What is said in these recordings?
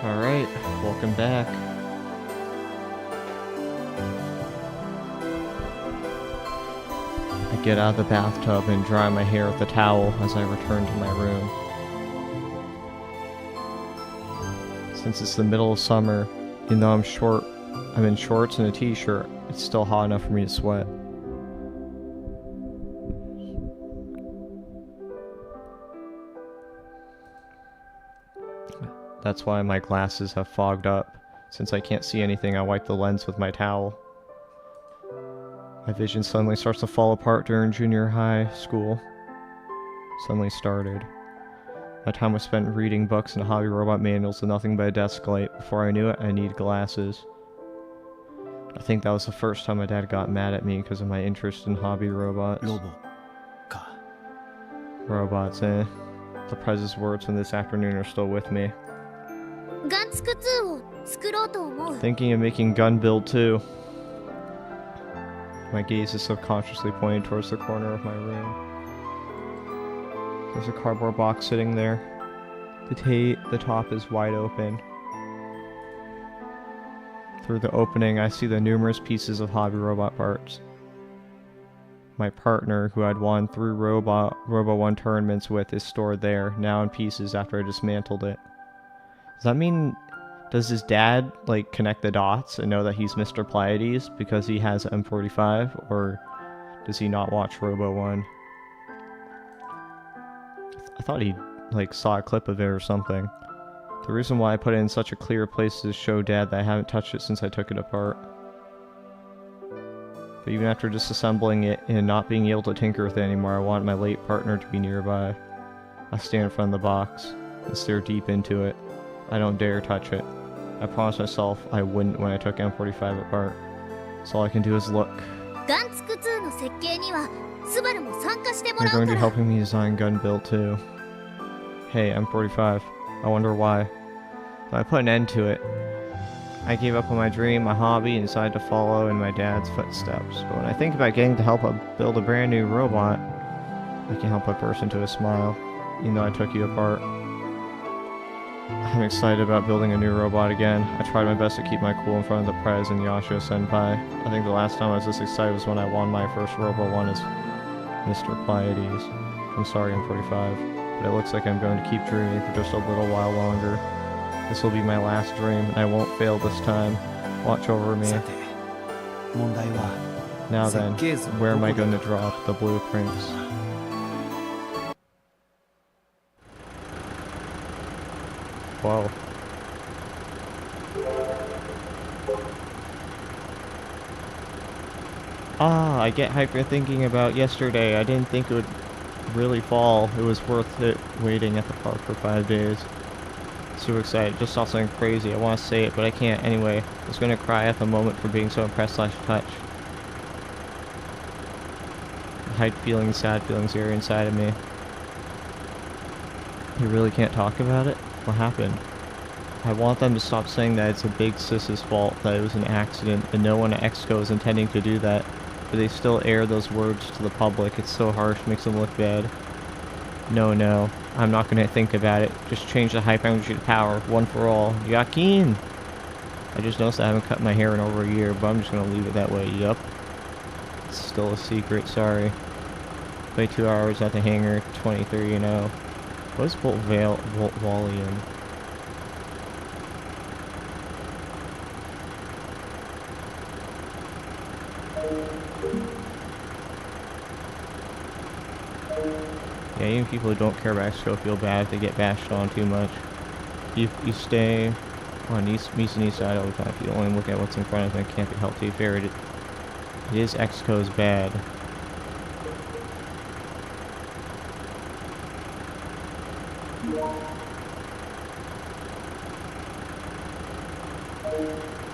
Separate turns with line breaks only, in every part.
Alright, welcome back. I get out of the bathtub and dry my hair with a towel as I return to my room. Since it's the middle of summer, even though I'm in shorts and a t-shirt, it's still hot enough for me to sweat. That's why my glasses have fogged up. Since I can't see anything, I wipe the lens with my towel. My vision suddenly starts to fall apart during junior high school. Suddenly started. My time was spent reading books and hobby robot manuals and nothing but a desk light. Before I knew it, I needed glasses. I think that was the first time my dad got mad at me because of my interest in hobby robots. Robots, eh. The Prez's words from this afternoon are still with me. Thinking of making gun build too. My gaze is subconsciously pointed towards the corner of my room. There's a cardboard box sitting there. The top is wide open. Through the opening, I see the numerous pieces of hobby robot parts. My partner, who I'd won 3 Robo 1 tournaments with, is stored there, now in pieces after I dismantled it. Does that mean, does his dad, like, connect the dots and know that he's Mr. Pleiades because he has M45, or does he not watch Robo 1? I thought he, like, saw a clip of it or something. The reason why I put it in such a clear place is to show Dad that I haven't touched it since I took it apart. But even after disassembling it and not being able to tinker with it anymore, I want my late partner to be nearby. I stand in front of the box and stare deep into it. I don't dare touch it. I promised myself I wouldn't when I took M45 apart. So all I can do is look. They're going to be helping me design gun build too. Hey, M45. I wonder why. So I put an end to it. I gave up on my dream, my hobby, and decided to follow in my dad's footsteps. But when I think about getting to help build a brand new robot, I can't help but burst into a smile, even though I took you apart. I'm excited about building a new robot again. I tried my best to keep my cool in front of the Prez and Yashio Senpai. I think the last time I was this excited was when I won my first Robo 1 as Mr. Pleiades. I'm sorry, M45, but it looks like I'm going to keep dreaming for just a little while longer. This will be my last dream, and I won't fail this time. Watch over me. Now then, where am I going to drop the blueprints? Whoa. Ah, I get hyper thinking about yesterday. I didn't think it would really fall. It was worth it waiting at the park for 5 days. So excited. Just saw something crazy. I want to say it, but I can't anyway. I was going to cry at the moment for being so impressed / touched. I hide feelings, sad feelings here inside of me. You really can't talk about it? What happened? I want them to stop saying that it's a big sis's fault, that it was an accident, and no one at Exco is intending to do that. But they still air those words to the public. It's so harsh, makes them look bad. No, I'm not gonna think about it. Just change the hype energy to power, one for all. Yakin! I just noticed I haven't cut my hair in over a year, but I'm just gonna leave it that way. Yup. It's still a secret, sorry. Play 2 hours at the hangar, 23, you know. What is Volt Volume? Yeah, even people who don't care about Exco feel bad if they get bashed on too much. You stay on east and east side all the time. If you only look at what's in front of them, it can't be helped. To be fair, it is Exco's bad.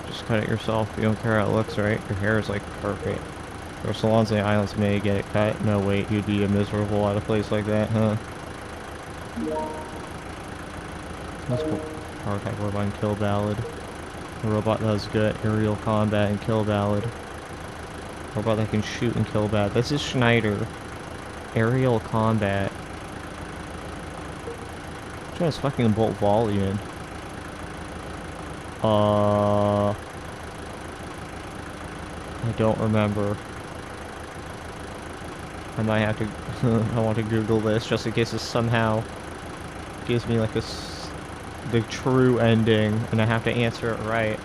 Just cut it yourself. You don't care how it looks, right? Your hair is like perfect. There are salons in the islands may get it cut. No, wait, you'd be miserable at a place like that, huh? Let's go. Power type robot and kill ballad. A robot that has good aerial combat and kill ballad. A robot that can shoot and kill bad. This is Schneider. Aerial combat. Which one is fucking Bolt Volume? I don't remember. I might have to... I want to Google this just in case this somehow gives me like the true ending and I have to answer it right.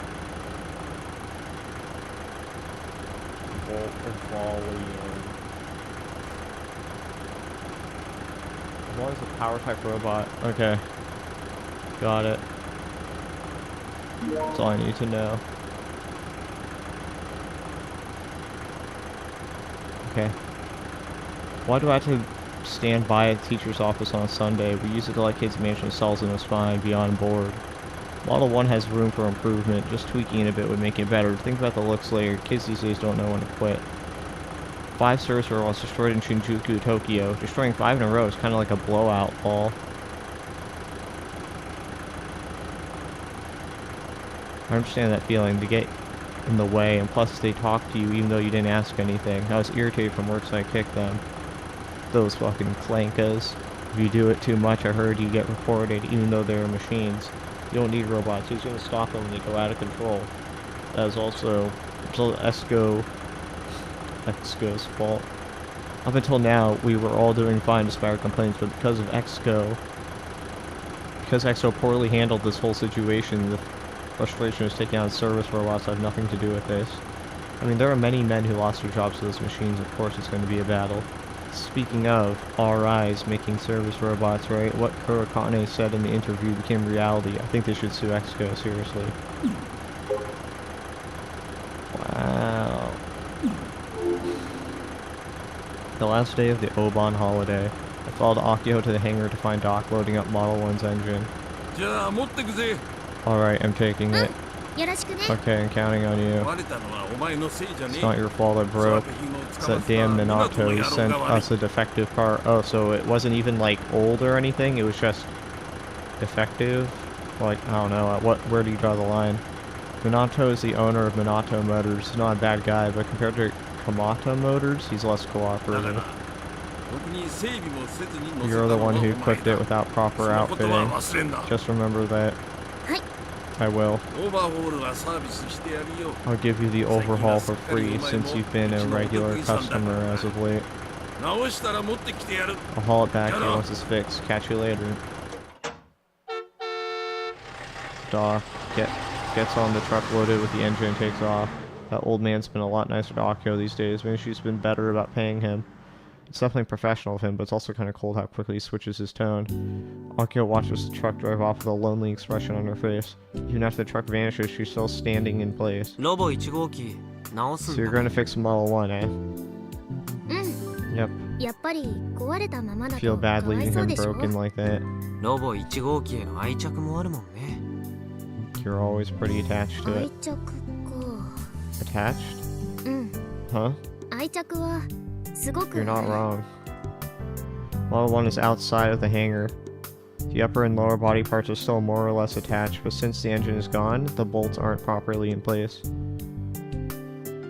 As long as a power type robot. Okay. Got it. That's all I need to know. Okay. Why do I have to stand by a teacher's office on a Sunday? We use it to let kids manage themselves and it's fine, beyond board. Model 1 has room for improvement. Just tweaking it a bit would make it better. Think about the looks later. Kids these days don't know when to quit. 5 service robots destroyed in Shinjuku, Tokyo. Destroying 5 in a row is kind of like a blowout, Paul. I understand that feeling. They get in the way, and plus they talk to you even though you didn't ask anything. I was irritated from work, so I kicked them. Those fucking clankas. If you do it too much, I heard you get reported even though they're machines. You don't need robots. Who's going to stop them when they go out of control? That is also Exco's fault. Up until now, we were all doing fine despite our complaints, but because Exco poorly handled this whole situation, the frustration was taking out service robots that have nothing to do with this. I mean, there are many men who lost their jobs to those machines. Of course it's going to be a battle. Speaking of RIs making service robots, right? What Kurakane said in the interview became reality. I think they should sue Exco, seriously. Wow. The last day of the Oban holiday, I followed Akio to the hangar to find Doc loading up Model 1's engine. Alright, I'm taking it. Okay, I'm counting on you. It's not your fault it broke. It's that damn Minato who sent us a defective part. Oh, so it wasn't even like old or anything, it was just defective? Like, I don't know, where do you draw the line? Minato is the owner of Minato Motors. He's not a bad guy, but compared to Kamata Motors, he's less cooperative. You're the one who equipped it without proper outfitting. Just remember that. I will. I'll give you the overhaul for free since you've been a regular customer as of late. I'll haul it back here once it's fixed. Catch you later. Doc gets on the truck loaded with the engine and takes off. That old man's been a lot nicer to Akio these days. Maybe she's been better about paying him. It's definitely professional of him, but it's also kind of cold how quickly he switches his tone. Akio watches the truck drive off with a lonely expression on her face. Even after the truck vanishes, she's still standing in place. So you're going to fix Model 1, eh? Yep. Feel bad leaving him broken like that. You're always pretty attached to it. Attached? Huh? You're not wrong. Model 1 is outside of the hangar. The upper and lower body parts are still more or less attached, but since the engine is gone, the bolts aren't properly in place.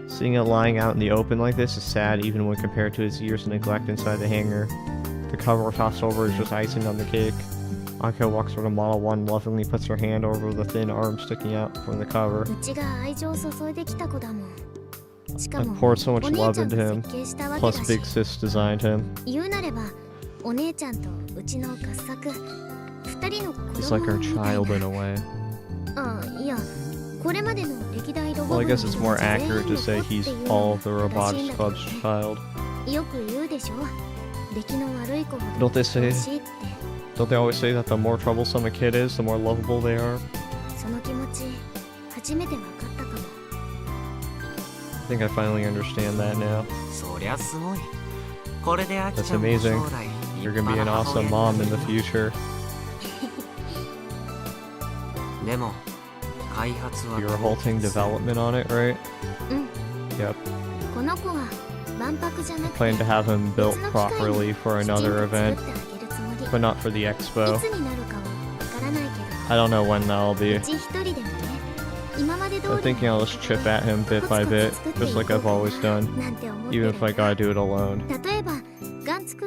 Seeing it lying out in the open like this is sad even when compared to its years of neglect inside the hangar. The cover tossed over is just icing on the cake. Akio walks over to Model 1 and lovingly puts her hand over the thin arm sticking out from the cover. I poured so much love into him, plus Big Sis designed him. He's like our child in a way. Well, I guess it's more accurate to say he's all of the Robotics Club's child. Don't they always say that the more troublesome a kid is, the more lovable they are? I think I finally understand that now. That's amazing. You're gonna be an awesome mom in the future. You're halting development on it, right? Yep. I plan to have him built properly for another event, but not for the expo. I don't know when that'll be. I'm thinking I'll just chip at him bit by bit, just like I've always done, even if I gotta do it alone.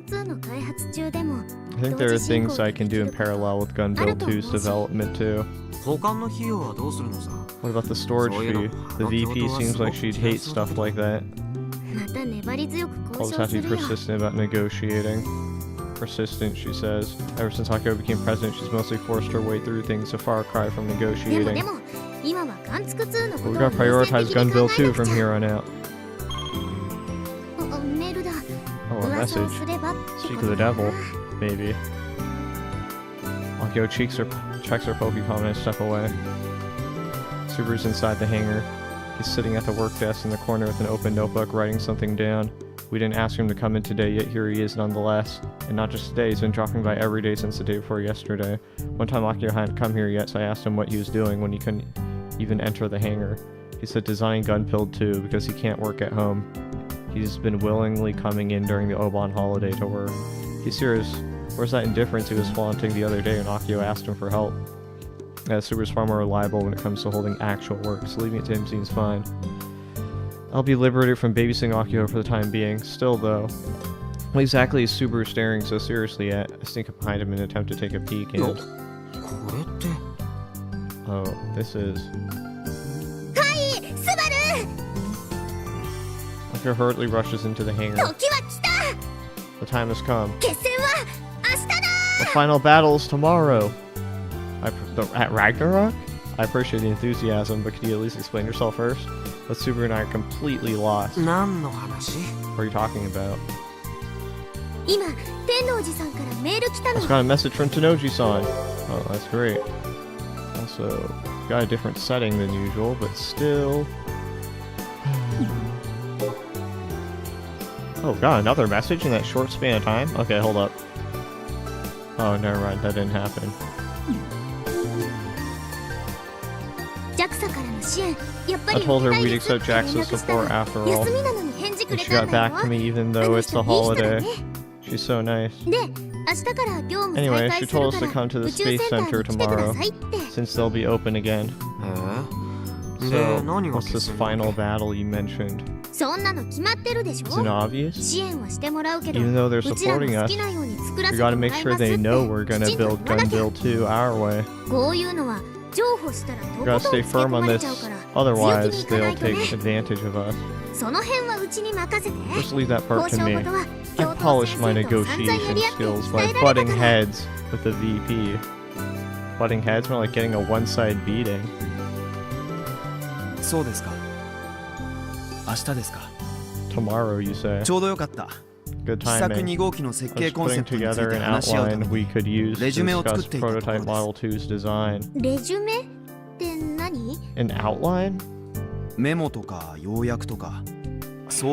think there are things I can do in parallel with Gun Build 2's development too. What about the storage fee? The VP seems like she'd hate stuff like that. I'll just have to be persistent about negotiating. Persistent, she says. Ever since Akio became president, she's mostly forced her way through things, a far cry from negotiating. But we gotta prioritize Gun Build 2 from here on out. Oh, a message. Speak of the devil. Maybe. Akio checks her Pokemon and I step away. Subaru's inside the hangar. He's sitting at the work desk in the corner with an open notebook, writing something down. We didn't ask him to come in today, yet here he is nonetheless. And not just today, he's been dropping by every day since the day before yesterday. One time Akio hadn't come here yet, so I asked him what he was doing when he couldn't even enter the hangar. He said designing Gun Build 2 because he can't work at home. He's been willingly coming in during the Obon holiday to work. He's serious. Where's that indifference he was flaunting the other day when Akio asked him for help? Subaru's far more reliable when it comes to holding actual work, so leaving it to him seems fine. I'll be liberated from babysitting Akio for the time being. Still, though, what exactly is Subaru staring so seriously at? I sneak up behind him in an attempt to take a peek and... Oh, this is... Akio hurriedly rushes into the hangar. The time has come. The final battle is tomorrow. At Ragnarok? I appreciate the enthusiasm, but could you at least explain yourself first? But Subaru and I are completely lost. What are you talking about? I just got a message from Tennoji-san. Oh, that's great. Also, got a different setting than usual, but still... Oh, got another message in that short span of time? Okay, hold up. Oh, never mind, that didn't happen. I told her we'd accept JAXA's support after all. And she got back to me even though it's a holiday. She's so nice. Anyway, she told us to come to the Space Center tomorrow, since they'll be open again. So, what's this final battle you mentioned? Isn't it obvious? Even though they're supporting us, we gotta make sure they know we're gonna build Gun Build 2 our way. We gotta stay firm on this, otherwise they'll take advantage of us. Just leave that part to me. I polished my negotiation skills by butting heads with the VP. Butting heads? More like getting a one-side beating. Tomorrow, you say? Good timing. I was putting together an outline we could use to discuss Prototype Model 2's design. An outline? A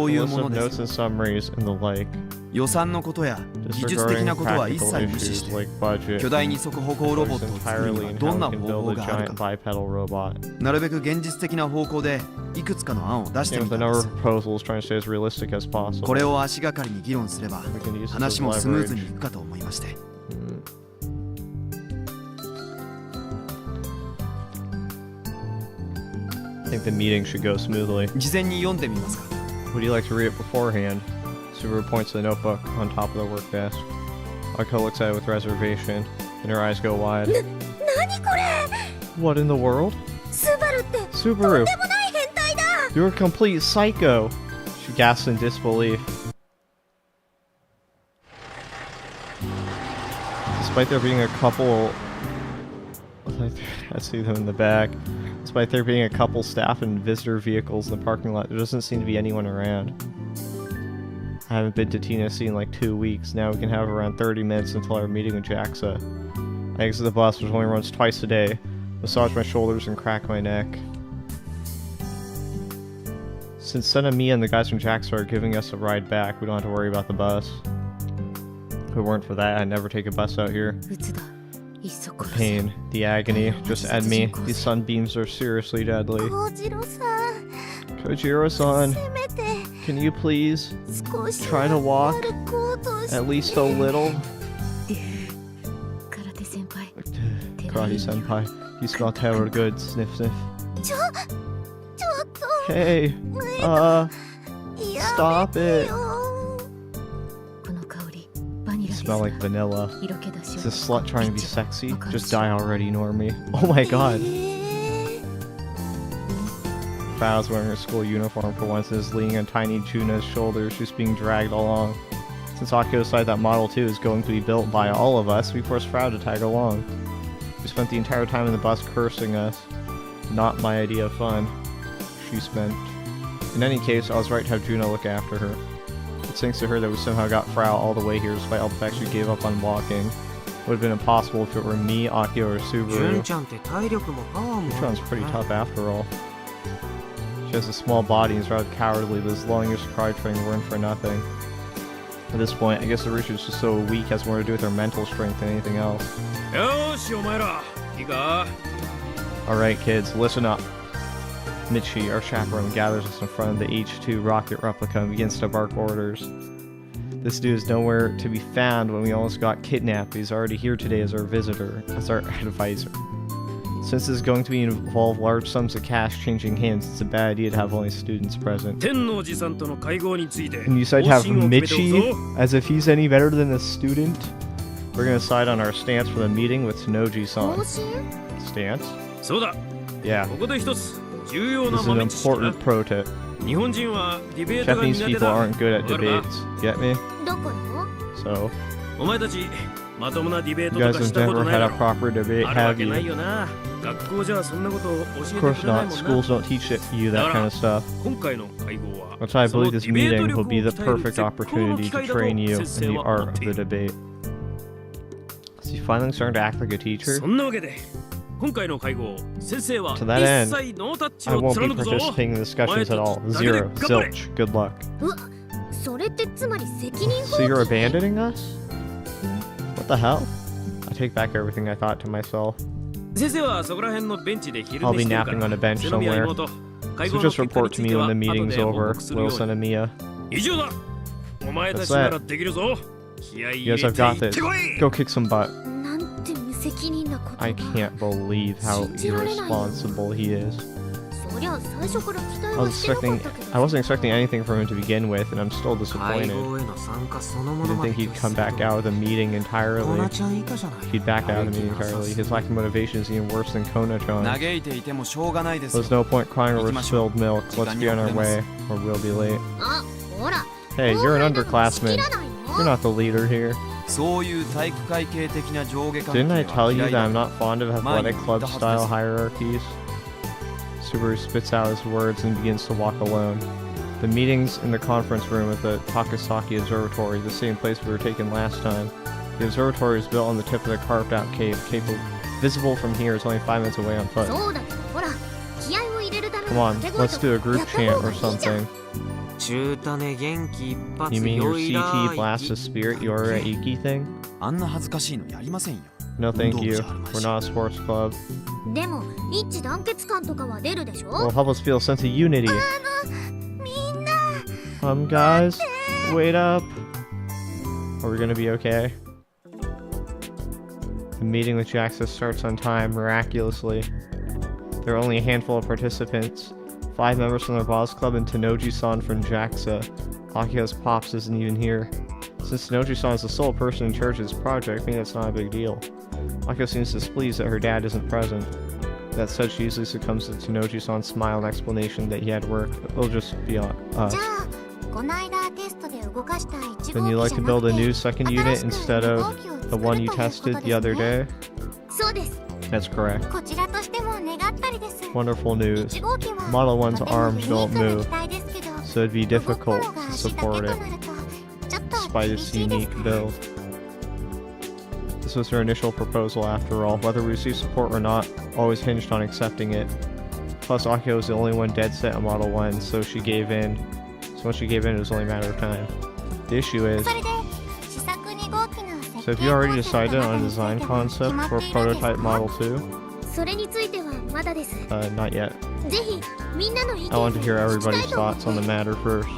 list of notes and summaries and the like. Disregarding practical issues like budget, focus entirely on how we can build a giant bipedal robot. And with a number of proposals trying to stay as realistic as possible. We can use this as leverage. I think the meeting should go smoothly. Would you like to read it beforehand? Subaru points to the notebook on top of the work desk. Akio looks at it with reservation, and her eyes go wide. What in the world? Subaru! You're a complete psycho! She gasps in disbelief. Despite there being a couple... I see them in the back. Despite there being a couple staff and visitor vehicles in the parking lot, there doesn't seem to be anyone around. I haven't been to TNSC in like 2 weeks. Now we can have around 30 minutes until our meeting with JAXA. I exit the bus, which only runs twice a day, massage my shoulders and crack my neck. Since Sen and me and the guys from JAXA are giving us a ride back, we don't have to worry about the bus. If it weren't for that, I'd never take a bus out here. The pain, the agony, just add me. These sunbeams are seriously deadly. Kojiro-san, can you please try to walk? At least a little? Karate-senpai, you smell terror good, sniff sniff. Hey, stop it. smell like vanilla. Is this slut trying to be sexy? Just die already, Normie. Oh my god. Fao's wearing her school uniform for once and is leaning on tiny Juna's shoulders. She's being dragged along. Since Akio decided that Model 2 is going to be built by all of us, we forced Frau to tag along. We spent the entire time in the bus cursing us. Not my idea of fun. She spent. In any case, I was right to have Juna look after her. It's thanks to her that we somehow got Frau all the way here despite all the fact she gave up on walking. It would have been impossible if it were me, Akio, or Subaru. Jun's pretty tough after all. She has a small body and is rather cowardly, but as long as she cried train weren't for nothing. At this point, I guess the Rich is just so weak has more to do with her mental strength than anything else. Alright kids, listen up. Michi, our chaperone, gathers us in front of the H2 rocket replica and begins to bark orders. This dude is nowhere to be found when we almost got kidnapped. He's already here today as our visitor, as our advisor. Since this is going to involve large sums of cash changing hands, it's a bad idea to have only students present. And you decide to have Michi as if he's any better than a student? We're gonna decide on our stance for the meeting with Tenoji-san. Stance? Yeah. This is an important pro tip. Japanese people aren't good at debates. Get me? So, you guys have never had a proper debate, have you? Of course not. Schools don't teach you that kind of stuff. That's why I believe this meeting will be the perfect opportunity to train you in the art of the debate. Is he finally starting to act like a teacher? To that end, I won't be participating in discussions at all. Zero. Zilch. Good luck. So you're abandoning us? What the hell? I take back everything I thought to myself. I'll be napping on a bench somewhere. So just report to me when the meeting's over, little son of Mia. That's that. Yes, I've got this. Go kick some butt. I can't believe how irresponsible he is. I wasn't expecting anything from him to begin with, and I'm still disappointed. I didn't think he'd come back out of the meeting entirely. He'd back out of the meeting entirely. His lack of motivation is even worse than Kona-chan. There's no point crying over spilled milk. Let's be on our way, or we'll be late. Hey, you're an underclassman. You're not the leader here. Didn't I tell you that I'm not fond of athletic club-style hierarchies? Subaru spits out his words and begins to walk alone. The meeting's in the conference room at the Takasaki Observatory, the same place we were taken last time. The observatory is built on the tip of the carved-out cave, visible from here. It's only 5 minutes away on foot. Come on, let's do a group chant or something. You mean your CT Blast of Spirit Yora Iki thing? No thank you. We're not a sports club. Will help us feel a sense of unity. Guys, wait up. Are we gonna be okay? The meeting with Jaxa starts on time, miraculously. There are only a handful of participants. 5 members from the Boss Club and Tenoji-san from Jaxa. Akio's Pops isn't even here. Since Tenoji-san is the sole person in charge of this project, maybe that's not a big deal. Akio seems displeased that her dad isn't present. That said, she usually succumbs to Tenoji-san's smile and explanation that he had work. It'll just be on us. Then you like to build a new second unit instead of the one you tested the other day? That's correct. Wonderful news. Model 1's arms don't move, so it'd be difficult to support it, despite its unique build. This was her initial proposal after all. Whether we receive support or not, always hinged on accepting it. Plus, Akio was the only one dead set on Model 1, so she gave in. So once she gave in, it was only a matter of time. The issue is... So have you already decided on a design concept for prototype Model 2? Not yet. I want to hear everybody's thoughts on the matter first.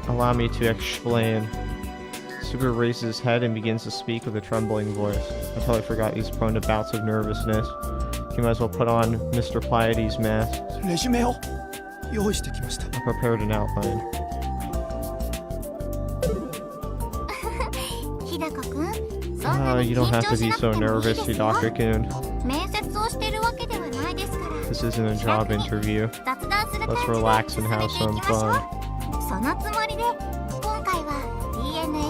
Allow me to explain. Subaru raises his head and begins to speak with a trembling voice. I totally forgot he's prone to bouts of nervousness. He might as well put on Mr. Pleiades' mask. I prepared an outline. You don't have to be so nervous, you Dr. Coon. This isn't a job interview. Let's relax and have some fun.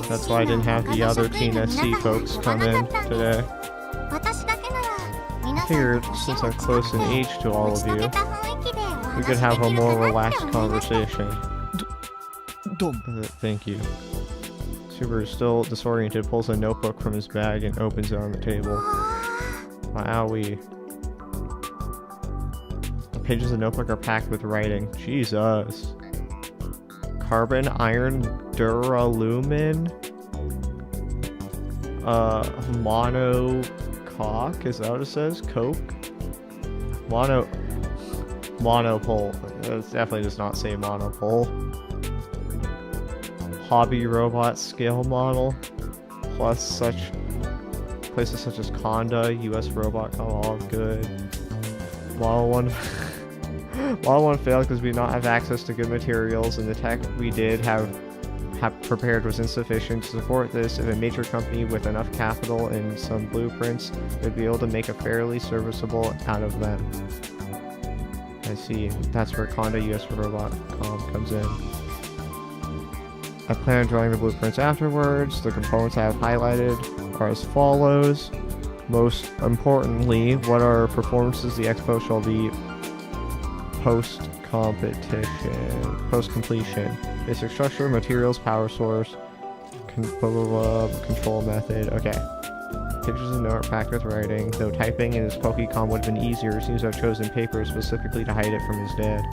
That's why I didn't have the other Teen SC folks come in today. I figured, since I'm close in age to all of you, we could have a more relaxed conversation. Thank you. Super is still disoriented, pulls a notebook from his bag and opens it on the table. Wowee. The pages of the notebook are packed with writing. Jesus. Carbon, iron, duralumin, monocoque, is that what it says? Coke? Monopole. That definitely does not say monopole. Hobby robot scale model, plus places such as Conda, US Robot, all good. Model 1 Model 1 failed because we did not have access to good materials, and the tech we did have prepared was insufficient to support this. If a major company with enough capital and some blueprints would be able to make a fairly serviceable out of them. I see. That's where Conda US Robot comes in. I plan on drawing the blueprints afterwards. The components I have highlighted are as follows. Most importantly, what are performances the expo shall be post-completion. Basic structure, materials, power source, control method. Okay. Pictures of note are packed with writing. Though typing in his Pokecom would have been easier, it seems to have chosen paper specifically to hide it from his dad.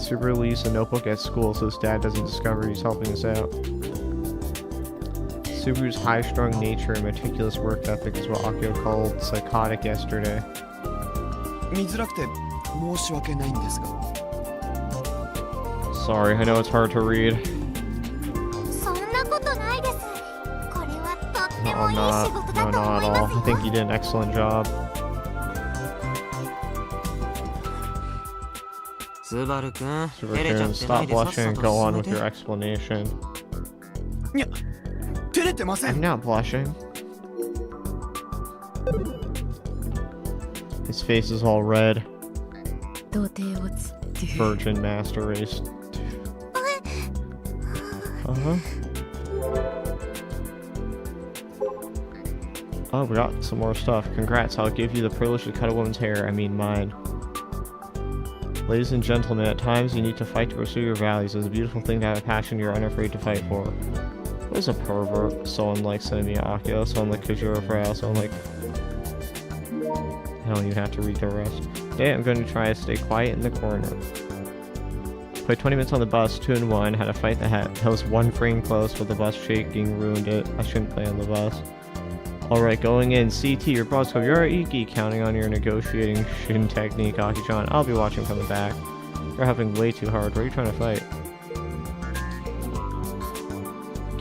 Super leaves a notebook at school so his dad doesn't discover he's helping us out. Subaru's high-strung nature and meticulous work ethic is what Akio called psychotic yesterday. Sorry, I know it's hard to read. No, I'm not. No, not at all. I think you did an excellent job. Subaru-kun, stop blushing and go on with your explanation. I'm not blushing. His face is all red. Virgin Master Race. Oh, we got some more stuff. Congrats, I'll give you the privilege to cut a woman's hair. I mean mine. Ladies and gentlemen, at times you need to fight to pursue your values. It's a beautiful thing to have a passion you're unafraid to fight for. What is a pervert? Someone like Semi Akio, someone like Kujiro Frau, someone like... I don't even have to read the rest. Today I'm going to try to stay quiet in the corner. Played 20 minutes on the bus, 2 and 1, had a fight that was one frame close, but the bus shaking ruined it. I shouldn't play on the bus. Alright, going in. CT, your boss, you're Iki, counting on your negotiating shin technique, Aki-chan. I'll be watching from the back. You're helping way too hard. What are you trying to fight?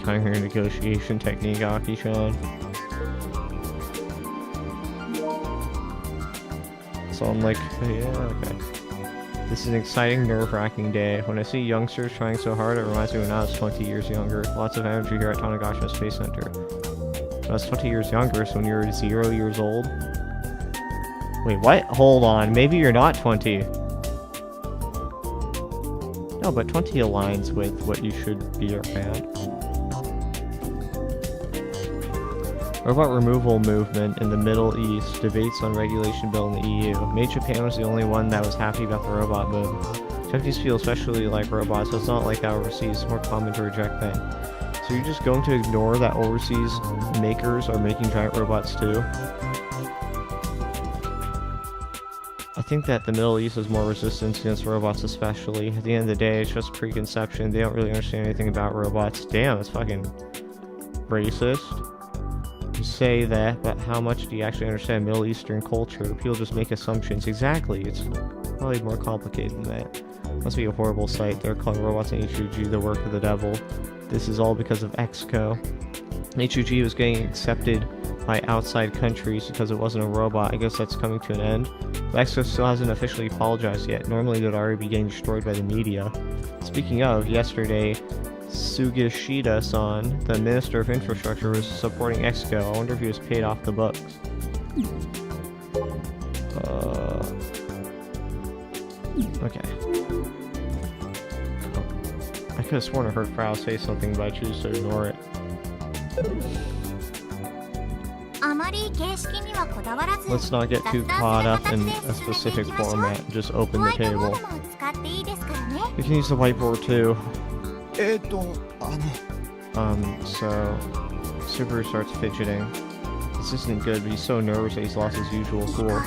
Counting your negotiation technique, Aki-chan. So I'm like, yeah, okay. This is an exciting, nerve-wracking day. When I see youngsters trying so hard, it reminds me when I was 20 years younger. Lots of energy here at Tanegashima Space Center. When I was 20 years younger, so when you were 0 years old... Wait, what? Hold on, maybe you're not 20. No, but 20 aligns with what you should be around. Robot removal movement in the Middle East. Debates on regulation bill in the EU. Maybe Japan was the only one that was happy about the robot boom. Japanese feel especially like robots, so it's not like that overseas. It's more common to reject that. So you're just going to ignore that overseas makers are making giant robots too? I think that the Middle East has more resistance against robots especially. At the end of the day, it's just preconception. They don't really understand anything about robots. Damn, it's fucking racist. You say that, but how much do you actually understand Middle Eastern culture? People just make assumptions. Exactly, it's probably more complicated than that. Must be a horrible sight. They're calling robots in HUG the work of the devil. This is all because of EXCO. HUG was getting accepted by outside countries because it wasn't a robot. I guess that's coming to an end. But EXCO still hasn't officially apologized yet. Normally they'd already be getting destroyed by the media. Speaking of, yesterday, Sugishida-san, the Minister of Infrastructure, was supporting Exco. I wonder if he was paid off the bucks. Okay. I could have sworn I heard Frau say something, but I choose to ignore it. Let's not get too caught up in a specific format. Just open the table. You can use the whiteboard too. So Subaru starts fidgeting. This isn't good, but he's so nervous that he's lost his usual cool.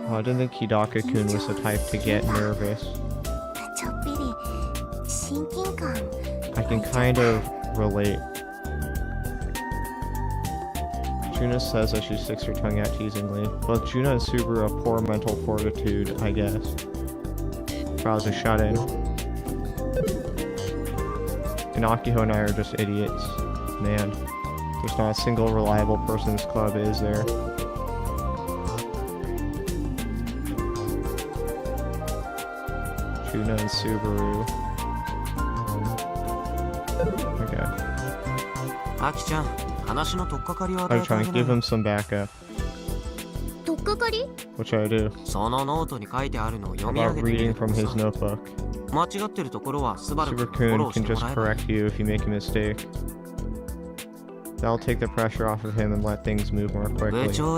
Oh, I didn't think Hidaka-kun was the type to get nervous. I can kind of relate. Juna says that she sticks her tongue out teasingly. Both Juna and Subaru have poor mental fortitude, I guess. Frau's a shut-in. And Akiho and I are just idiots. Man, there's not a single reliable person in this club, is there? Juna and Subaru. Okay. I'm trying to give him some backup. What should I do? How about reading from his notebook? Subaru-kun can just correct you if you make a mistake. That'll take the pressure off of him and let things move more quickly. Show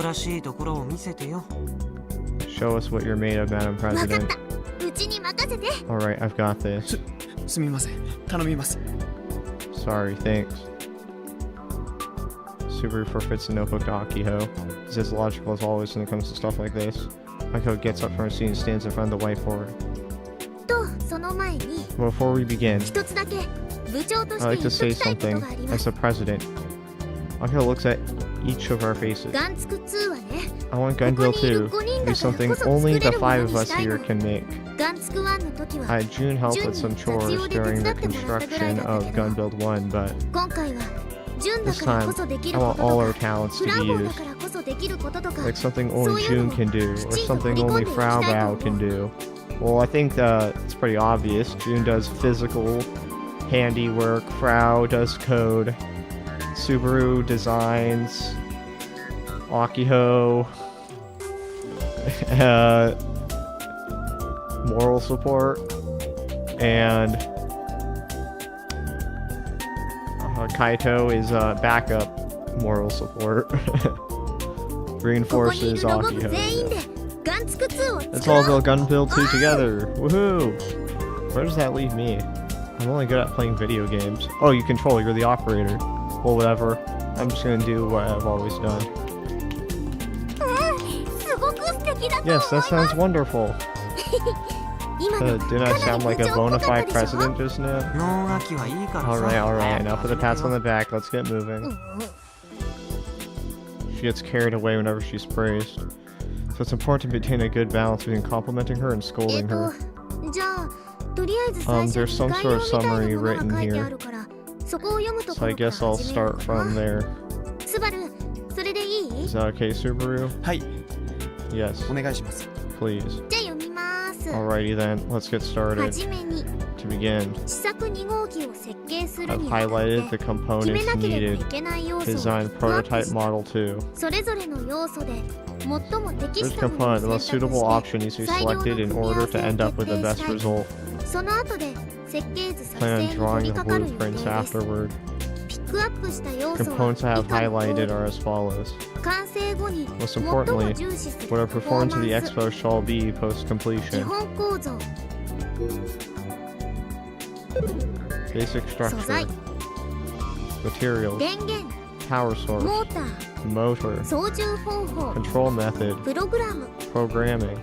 us what you're made of, Madam President. Alright, I've got this. Sorry, thanks. Subaru forfeits the notebook to Akiho. He's as logical as always when it comes to stuff like this. Akiho gets up from her seat and stands in front of the whiteboard. Before we begin, I'd like to say something as the president. Akiho looks at each of our faces. I want Gun Bill 2 to be something only the 5 of us here can make. I had June help with some chores during the construction of Gun Build 1, but this time, I want all our talents to be used. Like something only June can do, or something only Frau Bao can do. Well, I think it's pretty obvious. June does physical handiwork, Frau does code, Subaru designs, Akiho moral support, and Kaito is backup moral support. Reinforces Akiho. Let's all build Gun Build 2 together. Woohoo! Where does that leave me? I'm only good at playing video games. Oh, you control, you're the operator. Well, whatever. I'm just gonna do what I've always done. Yes, that sounds wonderful. Didn't I sound like a bona fide president just now? Alright, now for the pats on the back, let's get moving. She gets carried away whenever she's praised. So it's important to maintain a good balance between complimenting her and scolding her. There's some sort of summary written here. So I guess I'll start from there. Is that okay, Subaru? Yes. Please. Alrighty then, let's get started. To begin, I've highlighted the components needed to design prototype Model 2. Each component, the most suitable option needs to be selected in order to end up with the best result. Plan on drawing the blueprints afterward. Components I have highlighted are as follows. Most importantly, what I perform to the expo shall be post-completion. Basic structure. Materials. Power source. Motor. Control method. Programming.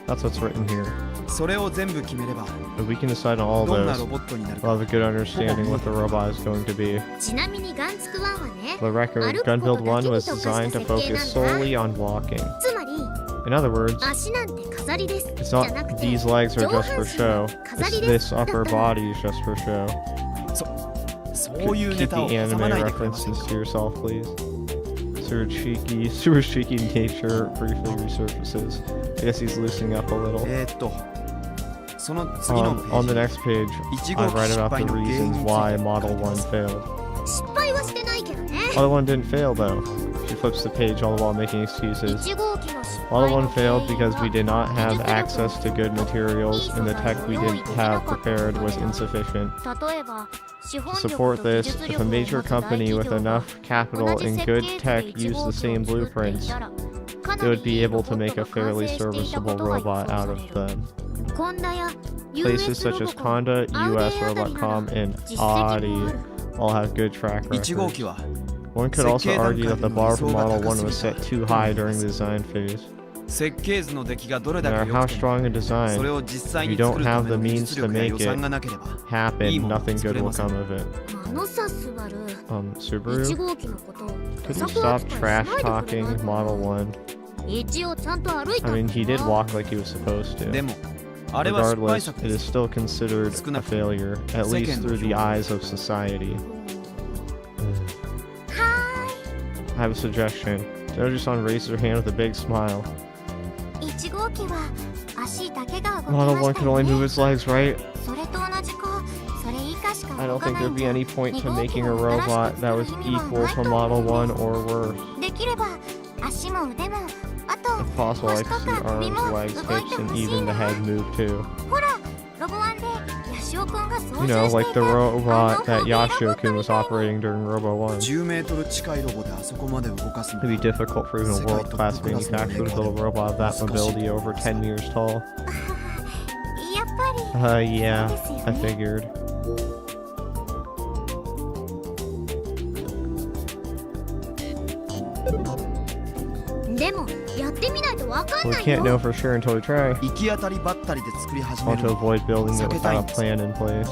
That's what's written here. If we can decide on all those, we'll have a good understanding what the robot is going to be. For the record, Gun Build 1 was designed to focus solely on walking. In other words, it's not these legs are just for show, it's this upper body is just for show. Keep the anime references to yourself, please. Super cheeky nature briefly resurfaces. I guess he's loosening up a little. On the next page, I write about the reasons why Model 1 failed. Model 1 didn't fail though. She flips the page all the while making excuses. Model 1 failed because we did not have access to good materials and the tech we didn't have prepared was insufficient. To support this, if a major company with enough capital and good tech used the same blueprints, they would be able to make a fairly serviceable robot out of them. Places such as Conda, US, Robot.com, and Audi all have good track records. One could also argue that the bar for Model 1 was set too high during the design phase. No matter how strong a design, if you don't have the means to make it happen, nothing good will come of it. Subaru? Could you stop trash talking Model 1? I mean, he did walk like he was supposed to. Regardless, it is still considered a failure, at least through the eyes of society. I have a suggestion. Dojo-san raises her hand with a big smile. Model 1 can only move its legs, right? I don't think there'd be any point to making a robot that was equal to Model 1 or worse. If possible, I could see arms, legs, hips, and even the head move too. You know, like the robot that Yashio-kun was operating during Robo 1. It'd be difficult for even a world-class manufacturer to build a robot of that mobility over 10 meters tall. Yeah, I figured. We can't know for sure until we try. I want to avoid building it without a plan in place.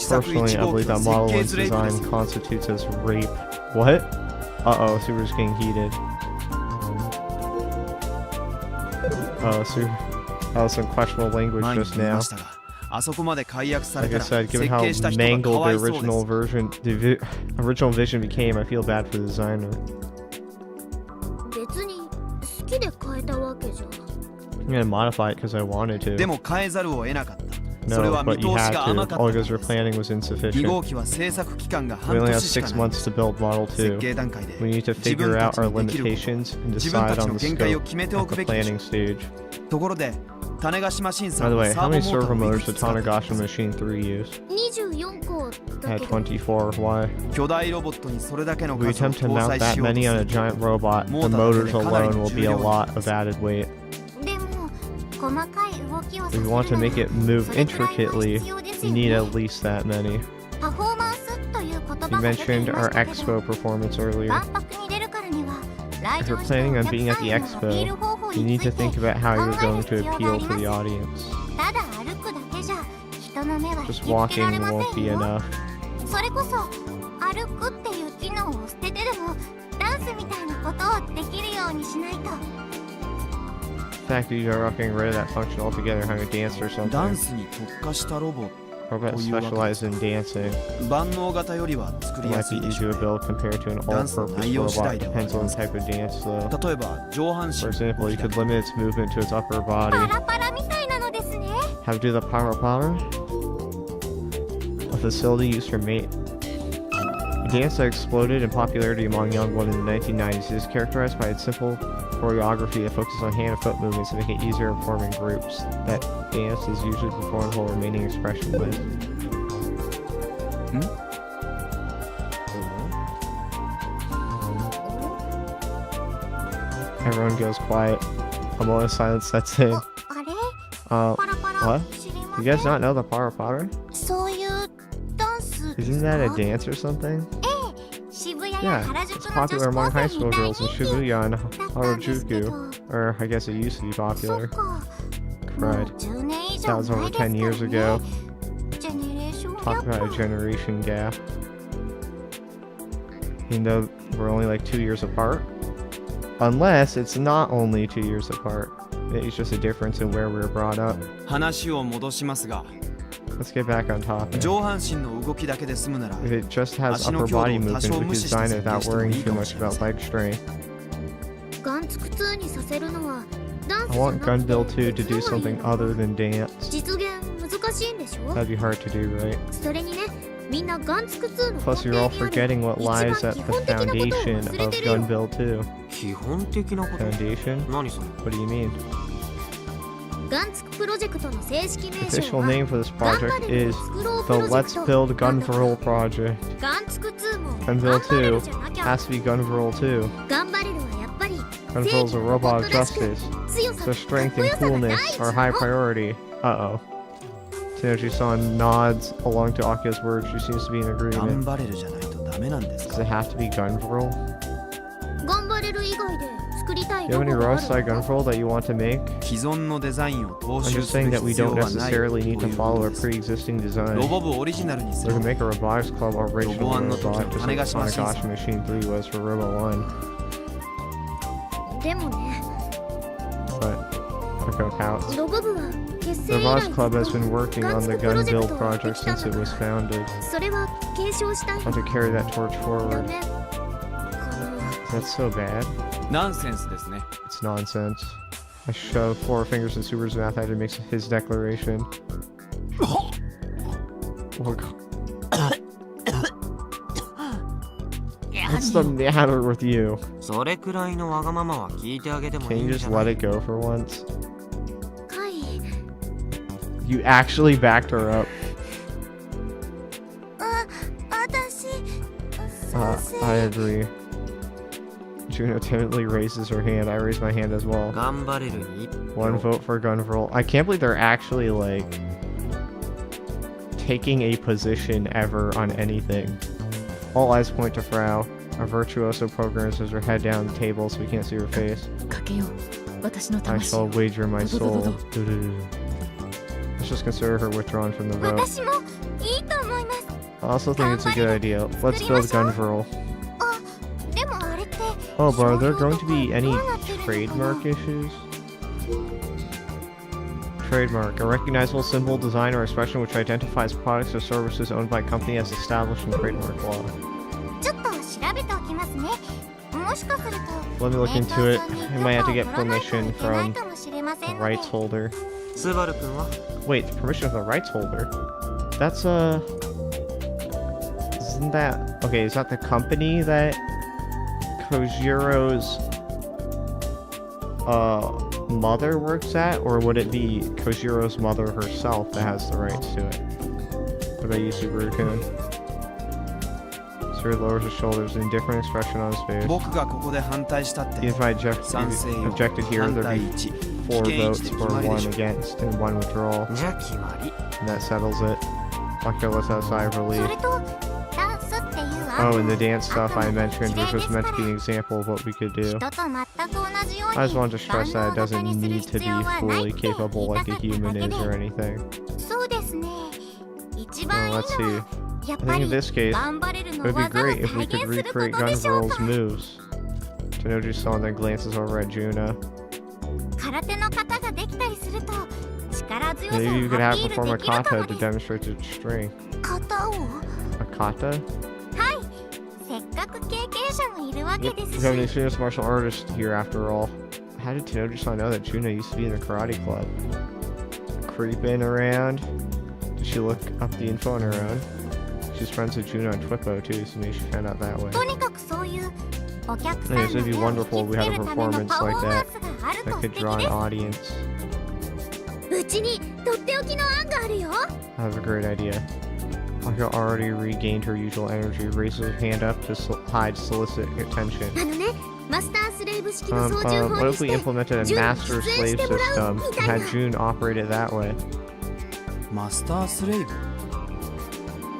Personally, I believe that Model 1's design constitutes as rape. What? Uh-oh, Subaru's getting heated. That was some questionable language just now. Like I said, given how mangled the original vision became, I feel bad for the designer. I'm gonna modify it because I wanted to. No, but you had to. All because your planning was insufficient. We only have 6 months to build Model 2. We need to figure out our limitations and decide on the scope at the planning stage. By the way, how many servo motors did Tanegashima Machine 3 use? I had 24. Why? If we attempt to mount that many on a giant robot, the motors alone will be a lot of added weight. If you want to make it move intricately, you need at least that many. You mentioned our expo performance earlier. If you're planning on being at the expo, you need to think about how you're going to appeal to the audience. Just walking won't be enough. The fact that you are getting rid of that function altogether, having a dance or something. Robots specialize in dancing. It might be easier to build compared to an all-purpose robot. It depends on the type of dance though. For example, you could limit its movement to its upper body. Have it do the para-para? A facility used for mate. A dance that exploded in popularity among young women in the 1990s is characterized by its simple choreography that focuses on hand and foot movements to make it easier to perform in groups. That dance is usually performed while remaining expressionless. Everyone goes quiet. A moment of silence sets in. What? You guys not know the para-para? Isn't that a dance or something? Yeah, it's popular among high school girls in Shibuya and Harajuku. Or, I guess it used to be popular. Cried. That was over 10 years ago. Talk about a generation gap. Even though we're only like 2 years apart. Unless it's not only 2 years apart. It's just a difference in where we were brought up. Let's get back on topic. If it just has upper body movement, we could design it without worrying too much about leg strain. I want Gun Build 2 to do something other than dance. That'd be hard to do, right? Plus, you're all forgetting what lies at the foundation of Gun Build 2. Foundation? What do you mean? The official name for this project is the Let's Build Gunroll Project. Gun Build 2 has to be Gunroll 2. Gunroll is a robot of justice, so strength and coolness are high priority. Uh-oh. Tsunoji-san nods along to Akia's words. She seems to be in agreement. Does it have to be Gunroll? Do you have any roadside Gunroll that you want to make? I'm just saying that we don't necessarily need to follow a pre-existing design. We can make a robotics club original robot, just like Sonic Washing Machine 3 was for Robo 1. But, okay, pouts. The Robotics Club has been working on the gun build project since it was founded. I want to carry that torch forward. That's so bad. It's nonsense. I shove 4 fingers in Super's mouth after he makes his declaration. What's the matter with you? Can you just let it go for once? You actually backed her up. I agree. Juno timidly raises her hand. I raise my hand as well. 1 vote for Gunroll. I can't believe they're actually, like, taking a position ever on anything. All eyes point to Frau. Our virtuoso programs has her head down the table so we can't see her face. I shall wager my soul. Let's just consider her withdrawn from the vote. I also think it's a good idea. Let's build Gunroll. Oh, but are there going to be any trademark issues? Trademark. A recognizable symbol, design, or expression which identifies products or services owned by a company as established in trademark law. Let me look into it. I might have to get permission from the rights holder. Wait, permission from the rights holder? That's isn't that... Okay, is that the company that Kojiro's mother works at? Or would it be Kojiro's mother herself that has the rights to it? What about you, Subaru-kun? Sir lowers his shoulders, an indifferent expression on his face. If I objected here, there'd be 4 votes for 1 against and 1 withdrawal. And that settles it. Akio lets out a sigh of relief. Oh, and the dance stuff I mentioned, which was meant to be an example of what we could do. I just wanted to stress that it doesn't need to be fully capable like a human is or anything. Well, let's see. I think in this case, it would be great if we could recreate Gunroll's moves. Tsunoji-san then glances over at Juna. Maybe you could have perform a kata to demonstrate its strength. A kata? Yep, we have an experienced martial artist here after all. How did Tsunoji-san know that Juna used to be in the karate club? Creeping around. Did she look up the info on her own? She's friends with Juna on Twippo too, so maybe she found out that way. Anyways, it'd be wonderful if we had a performance like that that could draw an audience. I have a great idea. Akio already regained her usual energy, raises her hand up to hide solicit attention. What if we implemented a master-slave system and had June operate it that way?
Master-slave?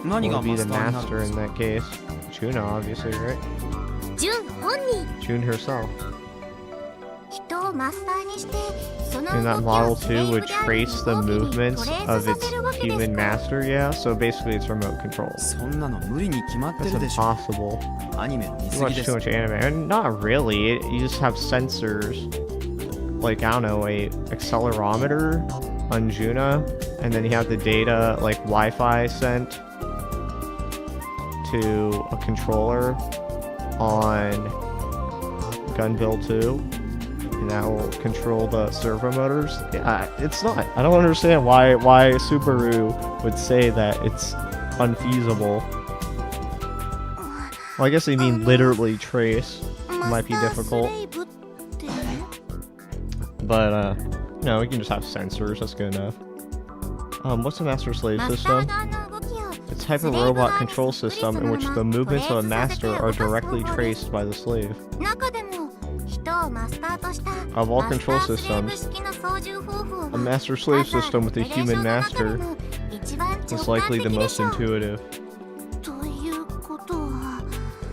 What would be the master in that case? Juna, obviously, right? June herself. And that model too would trace the movements of its human master, yeah? So basically it's remote control. That's impossible. You watch too much anime. And not really, you just have sensors. Like, I don't know, a accelerometer on Juna. And then you have the data, like Wi-Fi sent to a controller on Gun Build 2. and that will control the servo motors. Yeah, it's not. I don't understand why Subaru would say that it's unfeasible. Well, I guess they mean literally trace. It might be difficult. But, you know, we can just have sensors. That's good enough. What's a master-slave system? It's a type of robot control system in which the movements of a master are directly traced by the slave. Of all control systems, a master-slave system with a human master is likely the most intuitive.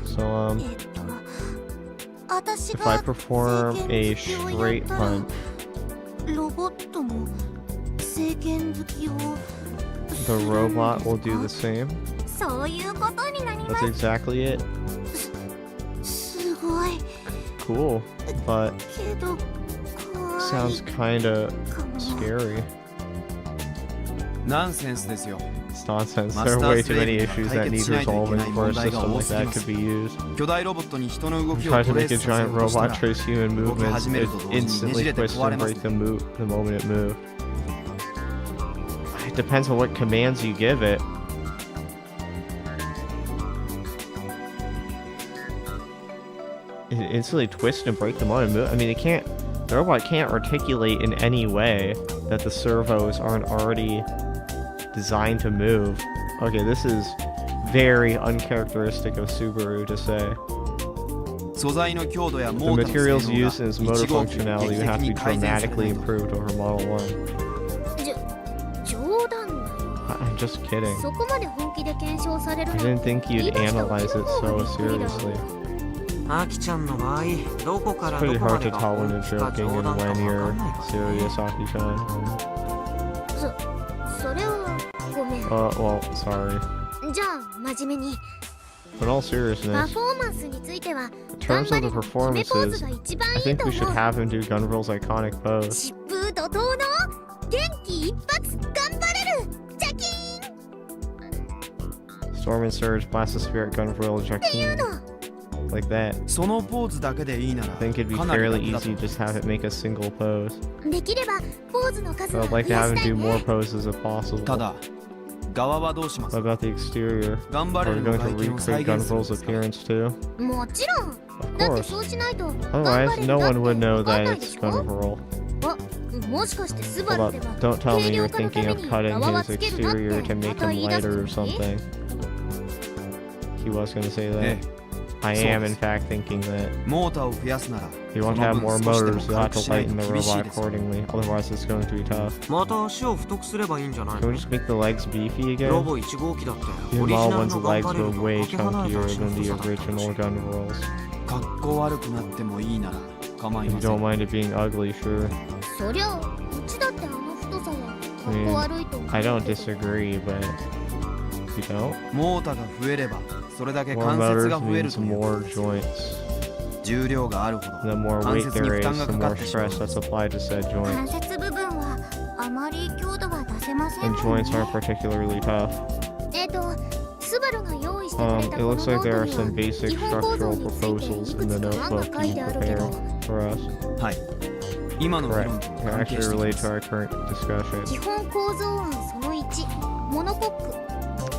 So, if I perform a straight punch, the robot will do the same. That's exactly it. Cool, but sounds kinda scary. It's nonsense. There are way too many issues that need resolving before a system like that could be used. Try to make a giant robot trace human movements, it instantly twists and breaks the moment it moved. It depends on what commands you give it. It instantly twists and breaks the moment it moved. I mean, the robot can't articulate in any way that the servos aren't already designed to move. Okay, this is very uncharacteristic of Subaru to say. The materials used in its motor functionality would have to be dramatically improved over Model 1. I'm just kidding. I didn't think you'd analyze it so seriously. It's pretty hard to tell when you're joking and when you're serious, Aki-chan. Well, sorry. But in all seriousness, in terms of the performances, I think we should have him do Gunville's iconic pose. Storm and Surge, Blast the Spirit, Gunville, Jaquin. Like that. I think it'd be fairly easy to just have it make a single pose. So I'd like to have him do more poses if possible. What about the exterior? Are we going to recreate Gunville's appearance too? Of course. Otherwise, no one would know that it's Gunville. Hold up, don't tell me you're thinking of cutting his exterior to make him lighter or something. He was going to say that. I am in fact thinking that. If you want to have more motors, you'll have to lighten the robot accordingly, otherwise it's going to be tough. Can we just make the legs beefy again? The Model 1's legs were way chunkier than the original Gunvilles. If you don't mind it being ugly, sure. I mean, I don't disagree, but you don't? More motors means more joints. The more weight there is, the more stress that's applied to said joints. And joints aren't particularly tough. It looks like there are some basic structural proposals in the notebook you prepared for us. Correct. They actually relate to our current discussion.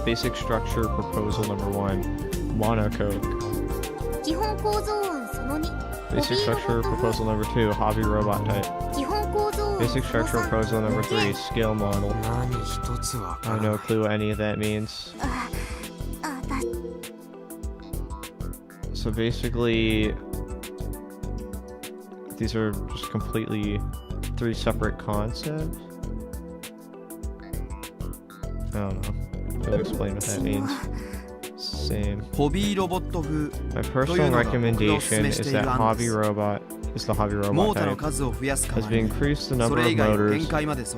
Basic structure proposal number 1, monocoque. Basic structure proposal number 2, hobby robot type. Basic structure proposal number 3, scale model. I have no clue what any of that means. So basically, these are just completely 3 separate concepts. I don't know. I'll explain what that means. Same. My personal recommendation is that the hobby robot type, as we increase the number of motors,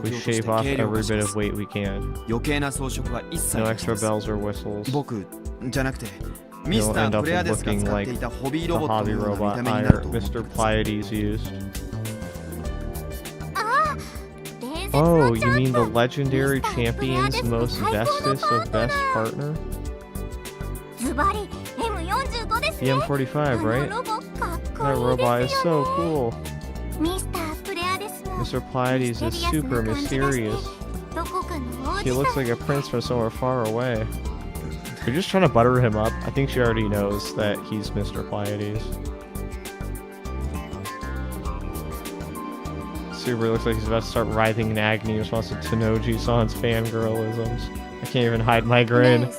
we shave off every bit of weight we can. No extra bells or whistles. You'll end up looking like the hobby robot Mr. Pleiades used. Oh, you mean the legendary champion's most bestest of best partner? The M45, right? That robot is so cool. Mr. Pleiades is super mysterious. He looks like a prince from somewhere far away. You're just trying to butter him up. I think she already knows that he's Mr. Pleiades. Subaru looks like he's about to start writhing in agony in response to Tanoji-san's fangirlisms. I can't even hide my grin. But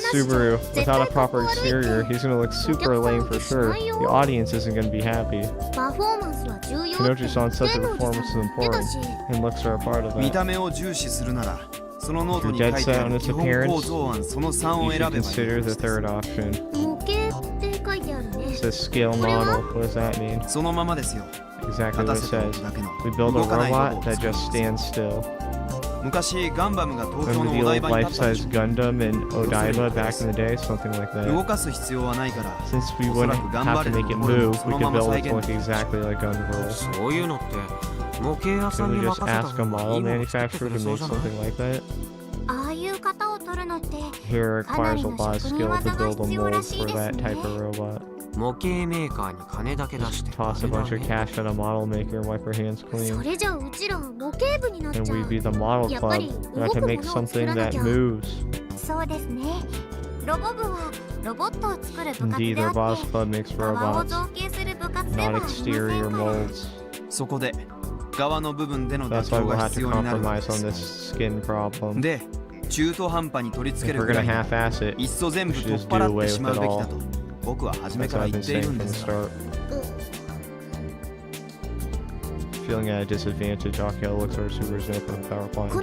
Subaru, without a proper exterior, he's gonna look super lame for sure. The audience isn't gonna be happy. Tanoji-san said the performance is important, and looks are a part of that. If you're dead set on its appearance, you should consider the third option. It says scale model. What does that mean? Exactly what it says. We build a robot that just stands still. Remember the old life-size Gundam in Odaiba back in the day? Something like that. Since we wouldn't have to make it move, we could build it to look exactly like Gunvolt. Can we just ask a model manufacturer to make something like that? Here requires a lot of skill to build a mold for that type of robot. Just toss a bunch of cash at a model maker and wipe her hands clean. And we'd be the model club. We have to make something that moves. Indeed, our boss club makes robots, not exterior molds. That's why we'll have to compromise on this skin problem. If we're gonna half-ass it, we should just do away with it all. That's what I've been saying from the start. Feeling at a disadvantage, Akio looks over Subaru's gonna put a power plant in.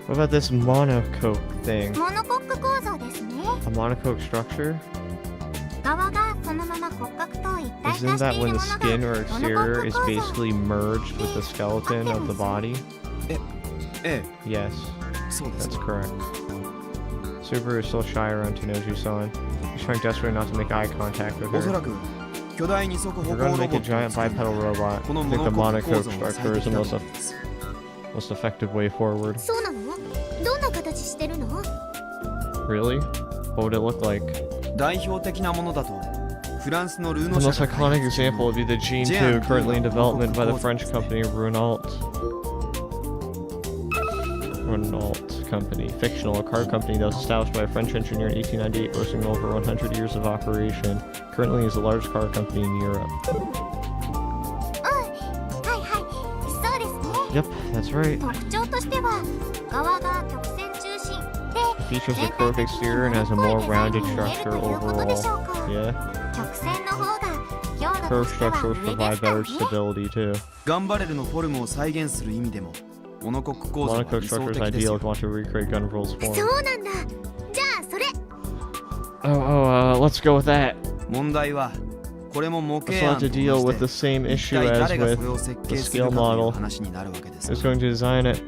What about this monocoque thing? A monocoque structure? Isn't that when the skin or exterior is basically merged with the skeleton of the body? Yes, that's correct. Subaru is still shy around Tanoji-san. He's trying desperately not to make eye contact with her. We're going to make a giant bipedal robot. I think the monocoque structure is the most effective way forward. Really? What would it look like? The most iconic example would be the Gene 2, currently in development by the French company Renault Company. Fictional, a car company that was established by a French engineer in 1898, boasting over 100 years of operation. Currently is the largest car company in Europe. Yep, that's right. Features a curved exterior and has a more rounded structure overall. Yeah. Curved structures provide better stability too. Monocoque structure is ideal if you want to recreate Gunvolt's form. Let's go with that. Let's have to deal with the same issue as with the scale model. Who's going to design it?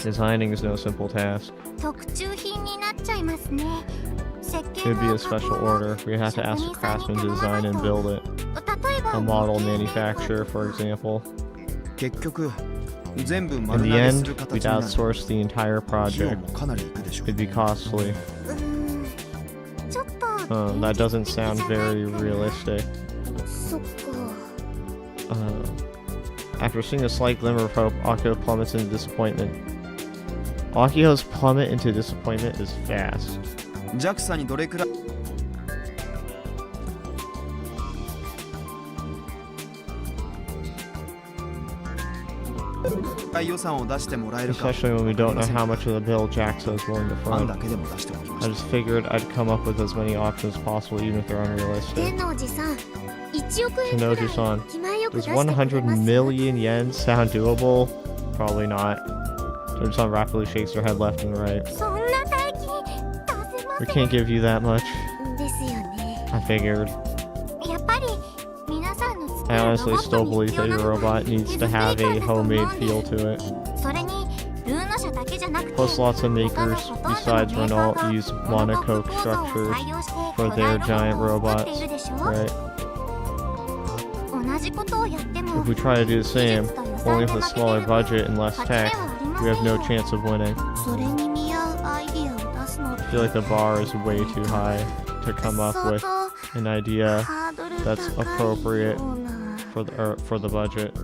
Designing is no simple task. It would be a special order. We have to ask a craftsman to design and build it. A model manufacturer, for example. In the end, we'd outsource the entire project. It'd be costly. That doesn't sound very realistic. After seeing a slight glimmer of hope, Akio plummets into disappointment. Akio's plummet into disappointment is fast. Especially when we don't know how much of the bill JAXA is willing to fund. I just figured I'd come up with as many options as possible, even if they're unrealistic. Tanoji-san, does 100 million yen sound doable? Probably not. Tanoji-san rapidly shakes her head left and right. We can't give you that much. I figured. I honestly still believe that your robot needs to have a homemade feel to it. Plus lots of makers besides Renault use monocoque structures for their giant robots, right? If we try to do the same, only with a smaller budget and less tech, we have no chance of winning. I feel like the bar is way too high to come up with an idea that's appropriate for the budget.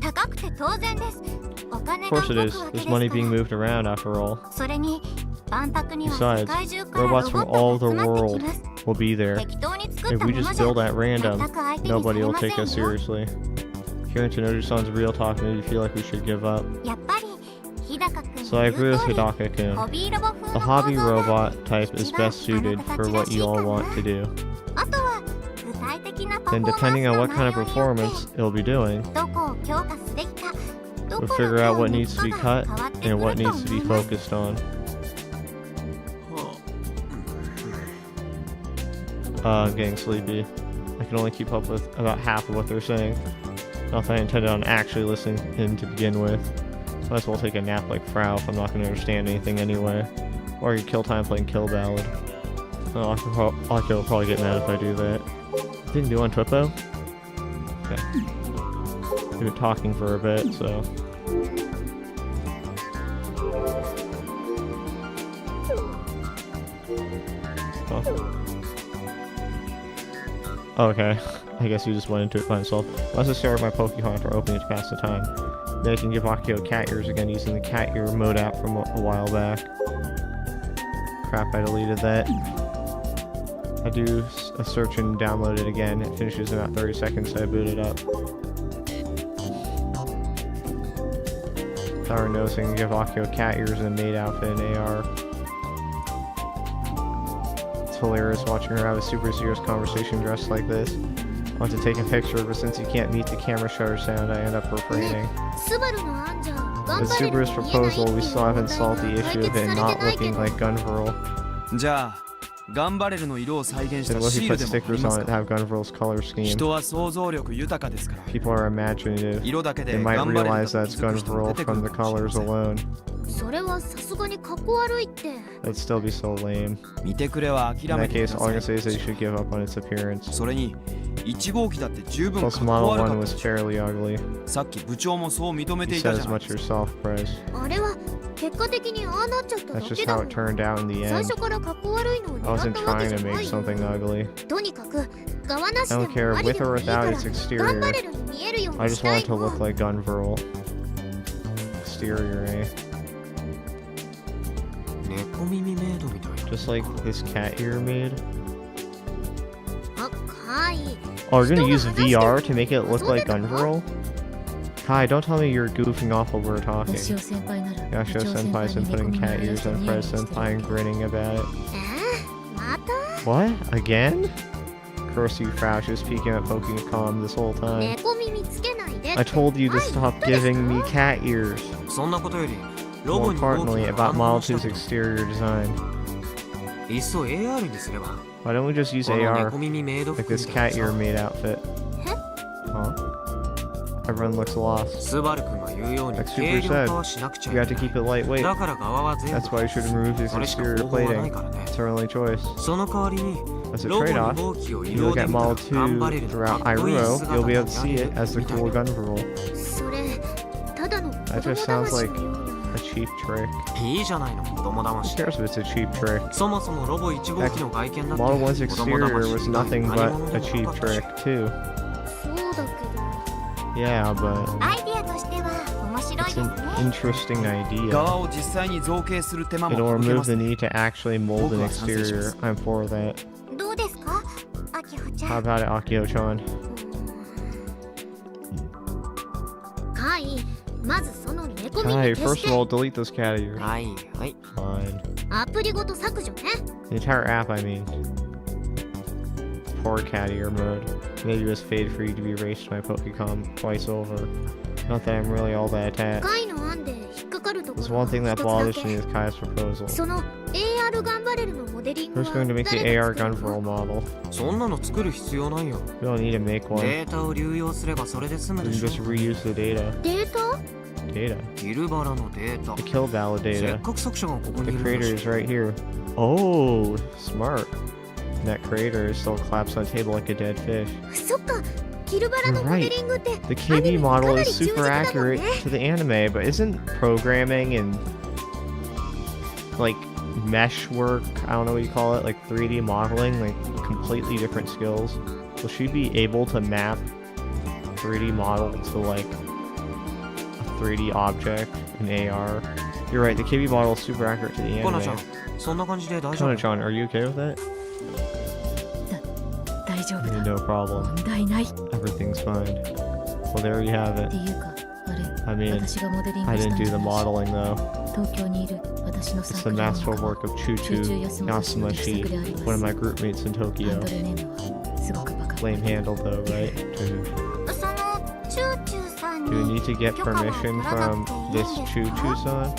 Of course it is. There's money being moved around after all. Besides, robots from all over the world will be there. If we just build at random, nobody will take us seriously. Hearing Tenoju-san's real talk made me feel like we should give up. So I agree with Hidaka-kun. The hobby robot type is best suited for what you all want to do. Then depending on what kind of performance it'll be doing, we'll figure out what needs to be cut and what needs to be focused on. I'm getting sleepy. I can only keep up with about half of what they're saying. Not that I intended on actually listening in to begin with. Might as well take a nap like Frau if I'm not going to understand anything anyway. Or I could kill time playing Kill Ballad. Oh, Akio will probably get mad if I do that. Didn't do on Twippo? Okay. We've been talking for a bit, so... Oh, okay. I guess you just went into it by himself. Let's just start with my Pokemon for opening it to pass the time. Then I can give Akio cat ears again using the cat ear mode app from a while back. Crap, I deleted that. I do a search and download it again. It finishes in about 30 seconds, so I boot it up. If I were noticing, give Akio cat ears and a maid outfit in AR. It's hilarious watching her have a super serious conversation dressed like this. I want to take a picture, but since you can't meet the camera shutter sound, I end up refraining. With Subaru's proposal, we still haven't solved the issue of it not looking like Gunvirl. Then what if you put stickers on it to have Gunvirl's color scheme? People are imaginative. They might realize that it's Gunvirl from the colors alone. That'd still be so lame. In that case, all I'm gonna say is that you should give up on its appearance. Plus, Model 1 was fairly ugly. You said as much yourself, Prez. That's just how it turned out in the end. I wasn't trying to make something ugly. I don't care with or without its exterior. I just want it to look like Gunvirl. Exterior, eh? Just like this cat ear made. Oh, we're gonna use VR to make it look like Gunvirl? Kai, don't tell me you're goofing off while we're talking. Yashio Senpai's been putting cat ears on Prez Senpai and grinning about it. What? Again? Curse you, Frau, she was peeking at Pokemon this whole time. I told you to stop giving me cat ears. More importantly, about Model 2's exterior design. Why don't we just use AR, like this cat ear maid outfit? Huh? Everyone looks lost. Like Super said, you have to keep it lightweight. That's why you should remove this exterior plating. It's our only choice. As a trade-off, if you look at Model 2 throughout Iruo, you'll be able to see it as the cool Gunvirl. That just sounds like a cheap trick. Who cares if it's a cheap trick? Heck, Model 1's exterior was nothing but a cheap trick, too. Yeah, but it's an interesting idea. It'll remove the need to actually mold an exterior. I'm for that. How about it, Akio-chan? Kai, first of all, delete those cat ears. Fine. The entire app, I mean. Poor cat ear mode. Maybe it was fated for you to be erased to my Pokemon twice over. Not that I'm really all that attached. There's one thing that bothers me with Kai's proposal. Who's going to make the AR Gunvirl model? We don't need to make one. We can just reuse the data. Data? The Kill Ballad data. The creator is right here. Oh, smart. And that creator still collapsed on the table like a dead fish. You're right. The KB model is super accurate to the anime, but isn't programming and like mesh work, I don't know what you call it, like 3D modeling, like completely different skills? Will she be able to map 3D model to like a 3D object in AR? You're right, the KB model is super accurate to the anime. Kana-chan, are you okay with that? No problem. Everything's fine. Well, there you have it. I mean, I didn't do the modeling though. It's the masterful work of Choo-Choo Yasumashi, one of my group mates in Tokyo. Lame handle though, right? Do we need to get permission from this Choo-Choo-san?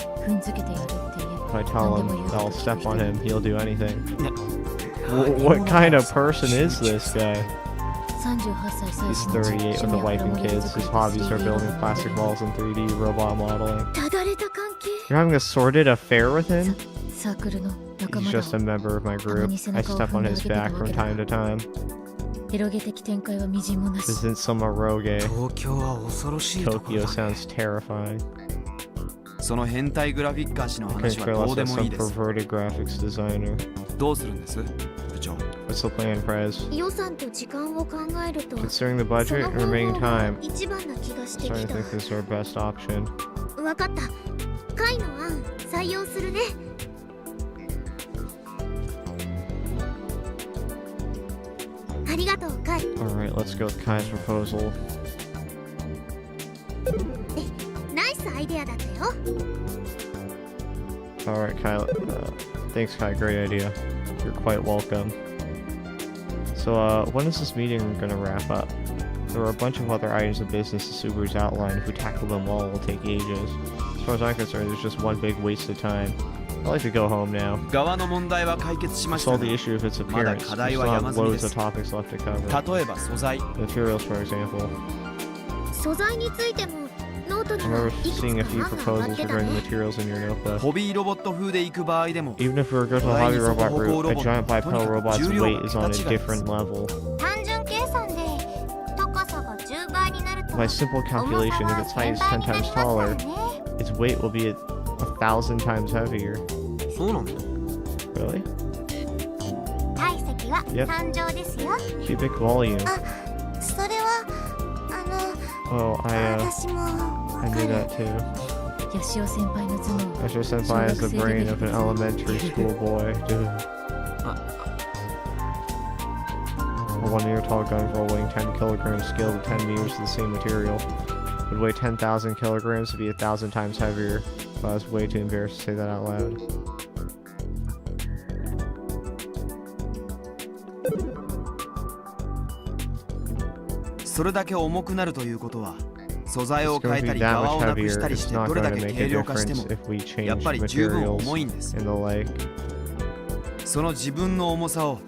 If I tell him I'll step on him, he'll do anything. What kind of person is this guy? He's 38 with a wife and kids. His hobbies are building plastic balls and 3D robot modeling. You're having a sordid affair with him? He's just a member of my group. I step on his back from time to time. Isn't some eroge? Tokyo sounds terrifying. I can trail us as some perverted graphics designer. What's the plan, Prez? Considering the budget and remaining time, I'm starting to think this is our best option. Alright, let's go with Kai's proposal. Alright, Kai. Thanks, Kai. Great idea. You're quite welcome. So, when is this meeting gonna wrap up? There are a bunch of other items of business the Subaru's outlined. If we tackle them all, it'll take ages. As far as I'm concerned, there's just one big waste of time. I'd like to go home now. Solve the issue of its appearance. We still have loads of topics left to cover. Materials, for example. I remember seeing a few proposals regarding the materials in your notebook. Even if we were going to the hobby robot route, a giant bipedal robot's weight is on a different level. By simple calculation, if its height is 10 times taller, its weight will be 1,000 times heavier. Really? Yep. Cubic volume. Oh, I knew that too. Yoshio Senpai has the brain of an elementary school boy. Dude. A 1-meter-tall gun weighing 10 kilograms scaled to 10 meters of the same material would weigh 10,000 kilograms to be 1,000 times heavier. But I was way too embarrassed to say that out loud. It's going to be that much heavier. It's not going to make a difference if we change materials and the like. The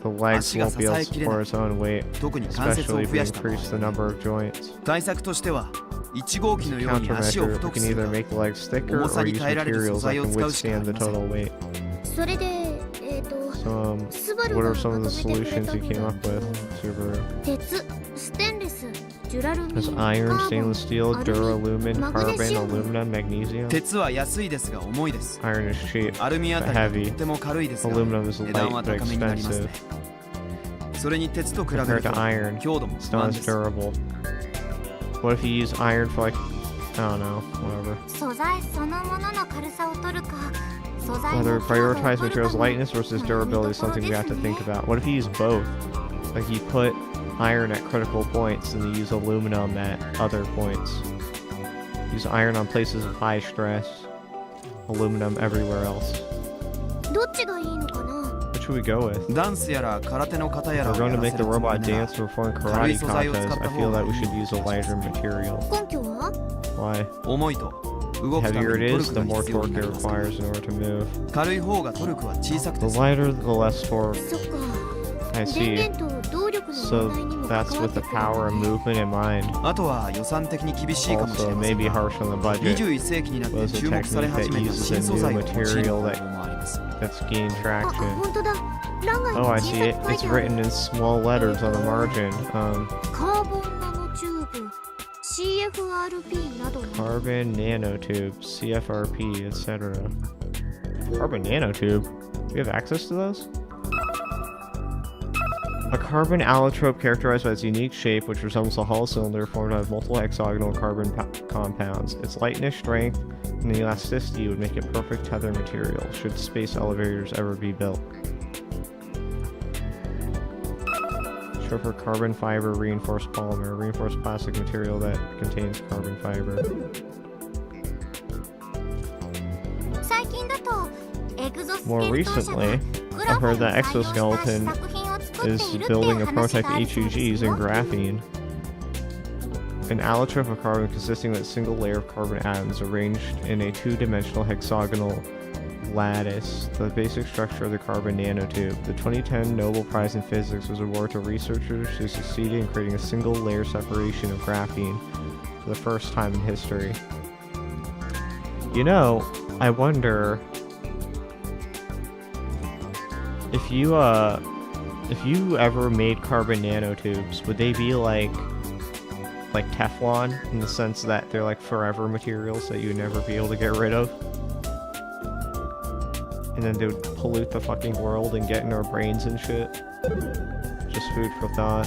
legs won't be able to support its own weight, especially if we increase the number of joints. As a countermeasure, we can either make the legs thicker or use materials that can withstand the total weight. So, what are some of the solutions you came up with, Subaru? There's iron, stainless steel, duralumin, carbon, aluminum, magnesium. Iron is cheap, but heavy. Aluminum is light, but expensive. Compared to iron, it's not as durable. What if you use iron for like, I don't know, whatever. Whether prioritize materials lightness versus durability is something we have to think about. What if you use both? Like you put iron at critical points and you use aluminum at other points. Use iron on places of high stress, aluminum everywhere else. What should we go with? We're going to make the robot dance or perform karate katas. I feel that we should use a lighter material. Why? The heavier it is, the more torque it requires in order to move. The lighter, the less torque. I see. So that's with the power and movement in mind. Also, it may be harsh on the budget, but it's a technique that uses a new material that's gained traction. Oh, I see it. It's written in small letters on the margin. Carbon nanotube, CFRP, etc. Carbon nanotube? We have access to those? A carbon allotrope characterized by its unique shape, which resembles a hollow cylinder formed out of multiple hexagonal carbon compounds. Its lightness, strength, and elasticity would make it perfect tether material should space elevators ever be built. Short for carbon fiber reinforced polymer, reinforced plastic material that contains carbon fiber. More recently, I've heard that Exoskeleton is building a prototype HUG using graphene. An allotrope of carbon consisting of a single layer of carbon atoms arranged in a two-dimensional hexagonal lattice, the basic structure of the carbon nanotube. The 2010 Nobel Prize in Physics was awarded to researchers who succeeded in creating a single layer separation of graphene for the first time in history. You know, I wonder if you ever made carbon nanotubes, would they be like Teflon in the sense that they're like forever materials that you'd never be able to get rid of? And then they would pollute the fucking world and get in our brains and shit. Just food for thought.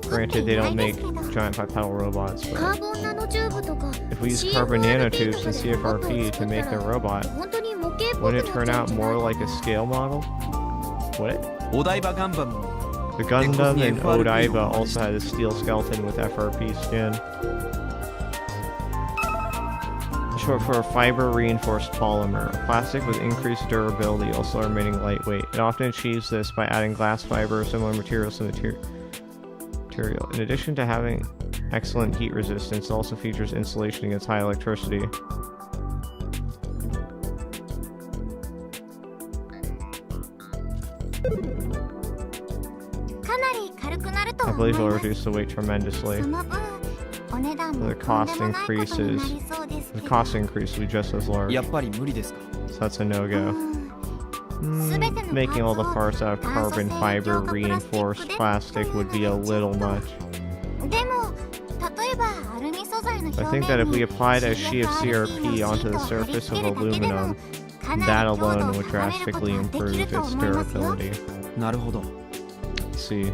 Granted, they don't make giant bipedal robots, but if we use carbon nanotubes and CFRP to make their robot, wouldn't it turn out more like a scale model? What? The Gundam in Odaiba also had a steel skeleton with FRP skin. Short for fiber reinforced polymer, a plastic with increased durability, also remaining lightweight. It often achieves this by adding glass fiber or similar materials to the material. In addition to having excellent heat resistance, it also features insulation against high electricity. I believe it will reduce the weight tremendously. The cost increase will be just as large. So that's a no-go. Making all the parts out of carbon fiber reinforced plastic would be a little much. I think that if we applied a sheet of CRP onto the surface of aluminum, that alone would drastically improve its durability. Let's see.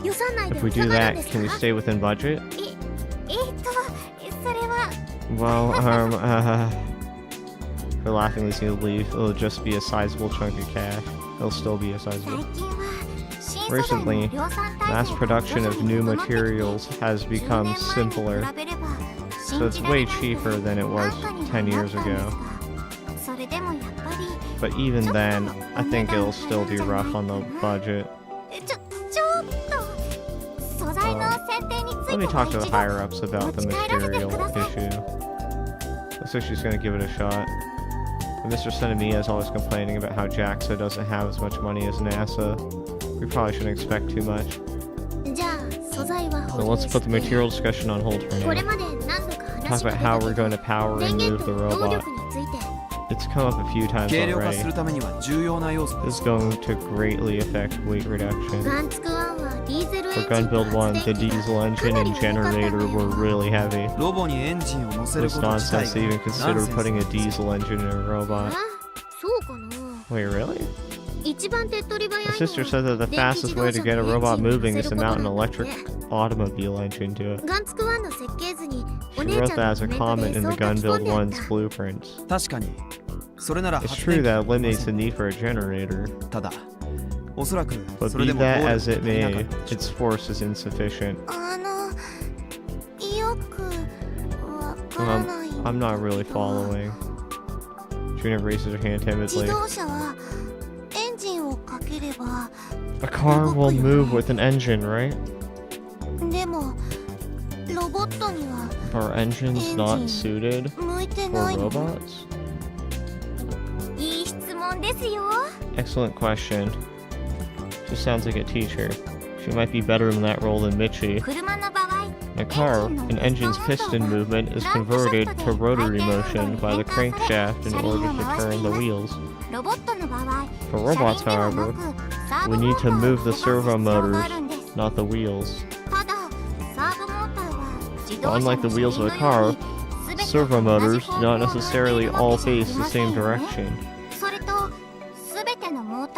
If we do that, can we stay within budget? Well, for laughingly seeing to leave, it'll just be a sizable chunk of cash. It'll still be a sizable. Recently, mass production of new materials has become simpler, so it's way cheaper than it was 10 years ago. But even then, I think it'll still be rough on the budget. Let me talk to the higher-ups about the material issue. Looks like she's gonna give it a shot. And Mr. Senemiya is always complaining about how JAXA doesn't have as much money as NASA. We probably shouldn't expect too much. So let's put the material discussion on hold for now. Talk about how we're going to power and move the robot. It's come up a few times already. This is going to greatly affect weight reduction. For Gun Build 1, the diesel engine and generator were really heavy. It's nonsense to even consider putting a diesel engine in a robot. Wait, really? My sister said that the fastest way to get a robot moving is to mount an electric automobile engine to it. She wrote that as a comment in the Gun Build 1's blueprints. It's true that it eliminates the need for a generator. But be that as it may, its force is insufficient. I'm not really following. Trina raises her hand timidly. A car will move with an engine, right? Are engines not suited for robots? Excellent question. She sounds like a teacher. She might be better in that role than Michi. In a car, an engine's piston movement is converted to rotary motion by the crankshaft in order to turn the wheels. For robots, however, we need to move the servo motors, not the wheels. But unlike the wheels of a car, servo motors do not necessarily all face the same direction.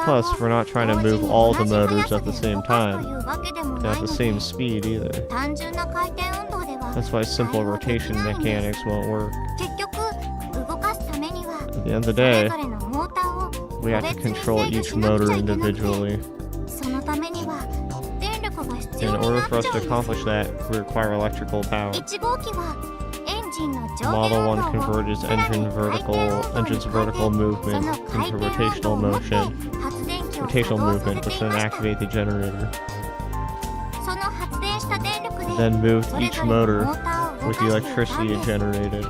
Plus, we're not trying to move all the motors at the same time, and at the same speed either. That's why simple rotation mechanics won't work. At the end of the day, we have to control each motor individually. In order for us to accomplish that, we require electrical power. Model 1 converts engine's vertical movement into rotational movement, which then activates the generator. Then moves each motor with the electricity it generated.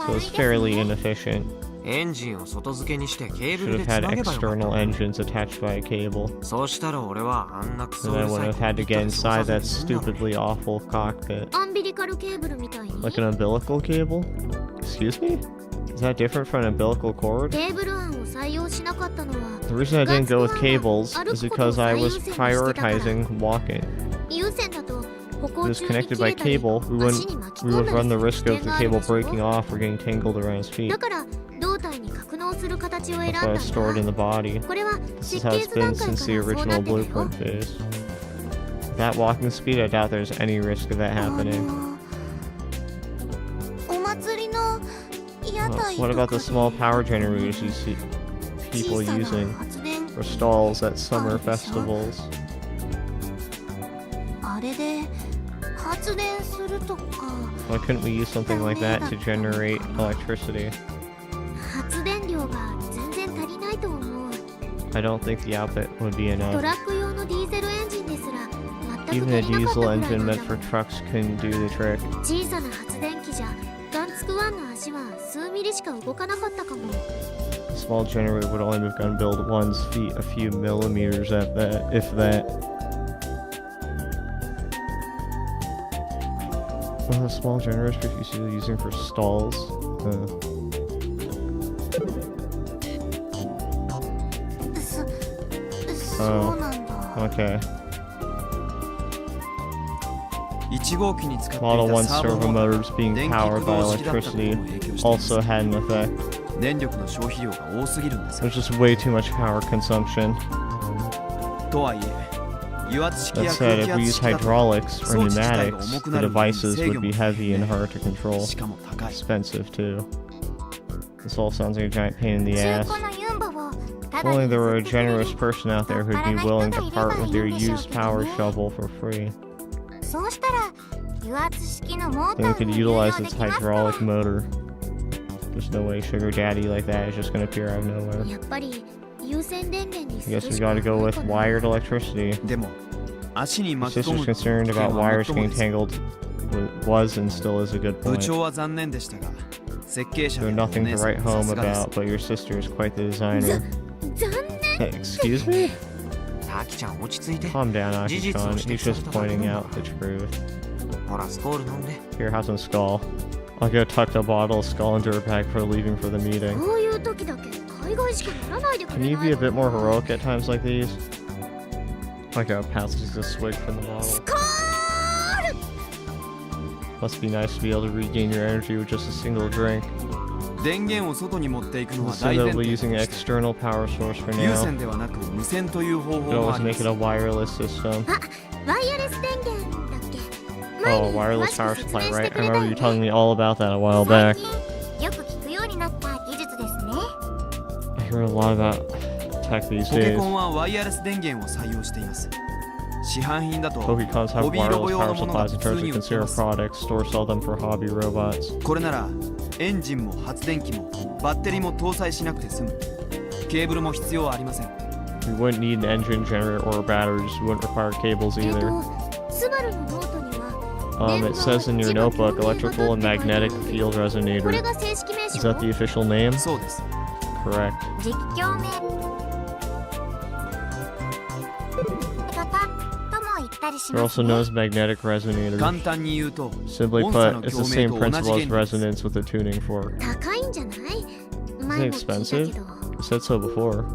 So it's fairly inefficient. Should have had external engines attached by a cable. And I wouldn't have had to get inside that stupidly awful cockpit. Like an umbilical cable? Excuse me? Is that different from an umbilical cord? The reason I didn't go with cables is because I was prioritizing walking. If it was connected by cable, we would run the risk of the cable breaking off or getting tangled around his feet. That's why it's stored in the body. This is how it's been since the original blueprint phase. With that walking speed, I doubt there's any risk of that happening. What about the small power generators you see people using for stalls at summer festivals? Why couldn't we use something like that to generate electricity? I don't think the output would be enough. Even a diesel engine meant for trucks couldn't do the trick. A small generator would only move gun build 1's feet a few millimeters at that, if that. Small generators are using for stalls. Oh, okay. Model 1 servo motors being powered by electricity also had an effect. There's just way too much power consumption. That said, if we use hydraulics or pneumatics, the devices would be heavy and hard to control. Expensive too. This all sounds like a giant pain in the ass. If only there were a generous person out there who'd be willing to part with their used power shovel for free. Then we could utilize its hydraulic motor. There's no way Sugar Daddy like that is just gonna appear out of nowhere. I guess we gotta go with wired electricity. My sister's concerned about wires getting tangled was and still is a good point. There's nothing to write home about, but your sister is quite the designer. Hey, excuse me? Calm down, Aki-chan. He's just pointing out the truth. Here, have some Skull. I'll go tuck the bottle of Skull into her bag for leaving for the meeting. Can you be a bit more heroic at times like these? Like a passes a swig from the bottle. Must be nice to be able to regain your energy with just a single drink. Instead of using an external power source for now, you could always make it a wireless system. Oh, a wireless power supply, right? I remember you telling me all about that a while back. I hear a lot about tech these days. Pokecoms have wireless power supplies in terms of consumer products, store sell them for hobby robots. We wouldn't need an engine, generator, or batteries. We wouldn't require cables either. It says in your notebook, electrical and magnetic field resonator. Is that the official name? Correct. They're also known as magnetic resonators. Simply put, it's the same principle as resonance with a tuning fork. Is it expensive? You said so before.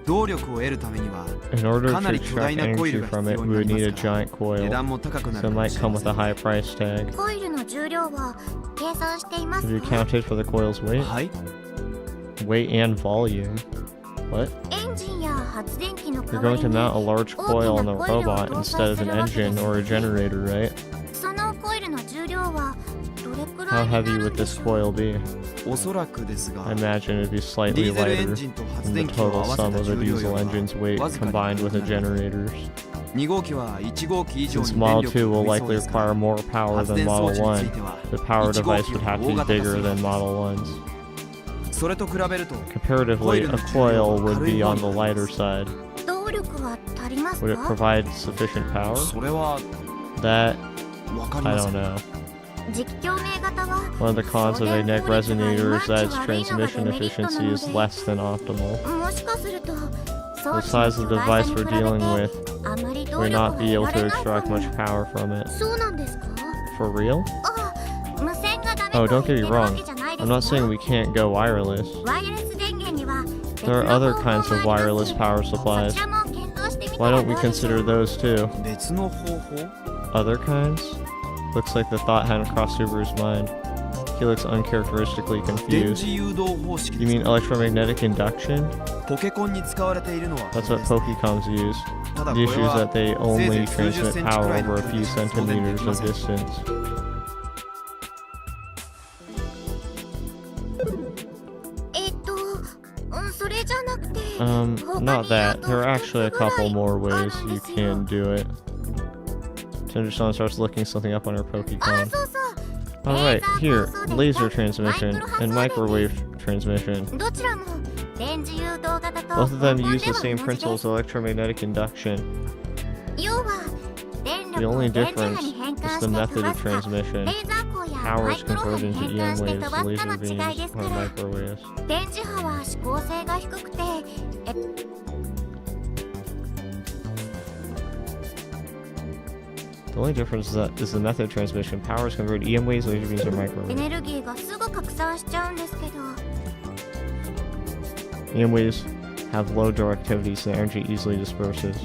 In order to extract energy from it, we would need a giant coil, so it might come with a high price tag. Have you accounted for the coil's weight? Weight and volume. What? You're going to mount a large coil on a robot instead of an engine or a generator, right? How heavy would this coil be? I imagine it'd be slightly lighter than the total sum of a diesel engine's weight combined with a generator's. Since Model 2 will likely require more power than Model 1, the power device would have to be bigger than Model 1's. Comparatively, a coil would be on the lighter side. Would it provide sufficient power? That, I don't know. One of the cons of a neck resonator is that its transmission efficiency is less than optimal. The size of the device we're dealing with may not be able to extract much power from it. For real? Oh, don't get me wrong. I'm not saying we can't go wireless. There are other kinds of wireless power supplies. Why don't we consider those too? Other kinds? Looks like the thought hadn't crossed Subaru's mind. He looks uncharacteristically confused. You mean electromagnetic induction? That's what Pokecoms use. The issue is that they only transmit power over a few centimeters of distance. Not that. There are actually a couple more ways you can do it. Tenderson starts looking something up on her Pokecon. Alright, here, laser transmission and microwave transmission. Both of them use the same principles of electromagnetic induction. The only difference is the method of transmission. Power is converted into EM waves, laser beams, or microwaves. The only difference is the method of transmission. Power is converted EM waves, laser beams, or microwaves. EM waves have low directivity, so the energy easily disperses.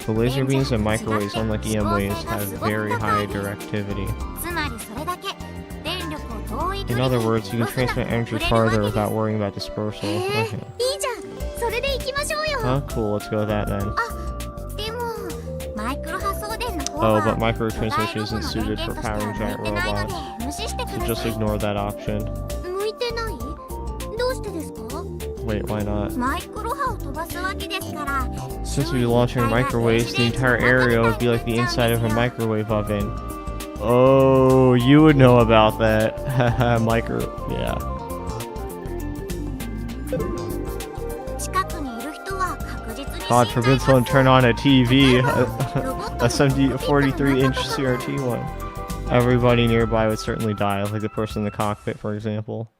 The laser beams and microwaves, unlike EM waves, have very high directivity. In other words, you can transmit energy farther without worrying about dispersal. Okay. Oh, cool, let's go with that then. Oh, but microwave transmission isn't suited for powering giant robots. So just ignore that option. Wait, why not? Since we'll be launching microwaves, the entire area would be like the inside of a microwave oven. Oh, you would know about that. Yeah. God forbid someone turn on a TV, a 43-inch CRT one. Everybody nearby would certainly die, like the person in the cockpit, for example.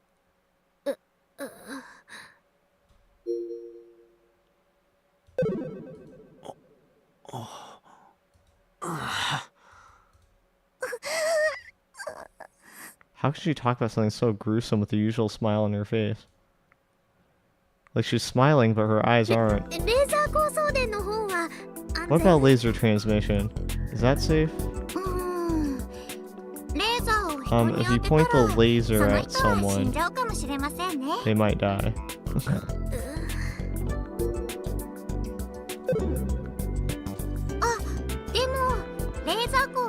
How could she talk about something so gruesome with the usual smile on her face? Like she's smiling, but her eyes aren't. What about laser transmission? Is that safe? If you point the laser at someone, they might die.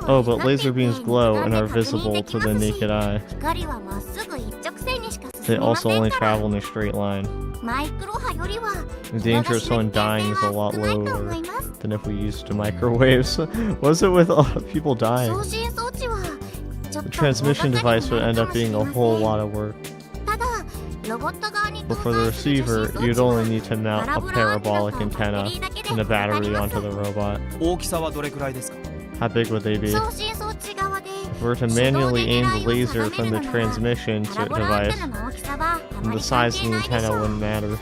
Oh, but laser beams glow and are visible to the naked eye. They also only travel in a straight line. The danger of someone dying is a lot lower than if we used microwaves. What's it with people dying? The transmission device would end up being a whole lot of work. But for the receiver, you'd only need to mount a parabolic antenna and a battery onto the robot. How big would they be? If we were to manually aim the laser from the transmission device, then the size of the antenna wouldn't matter.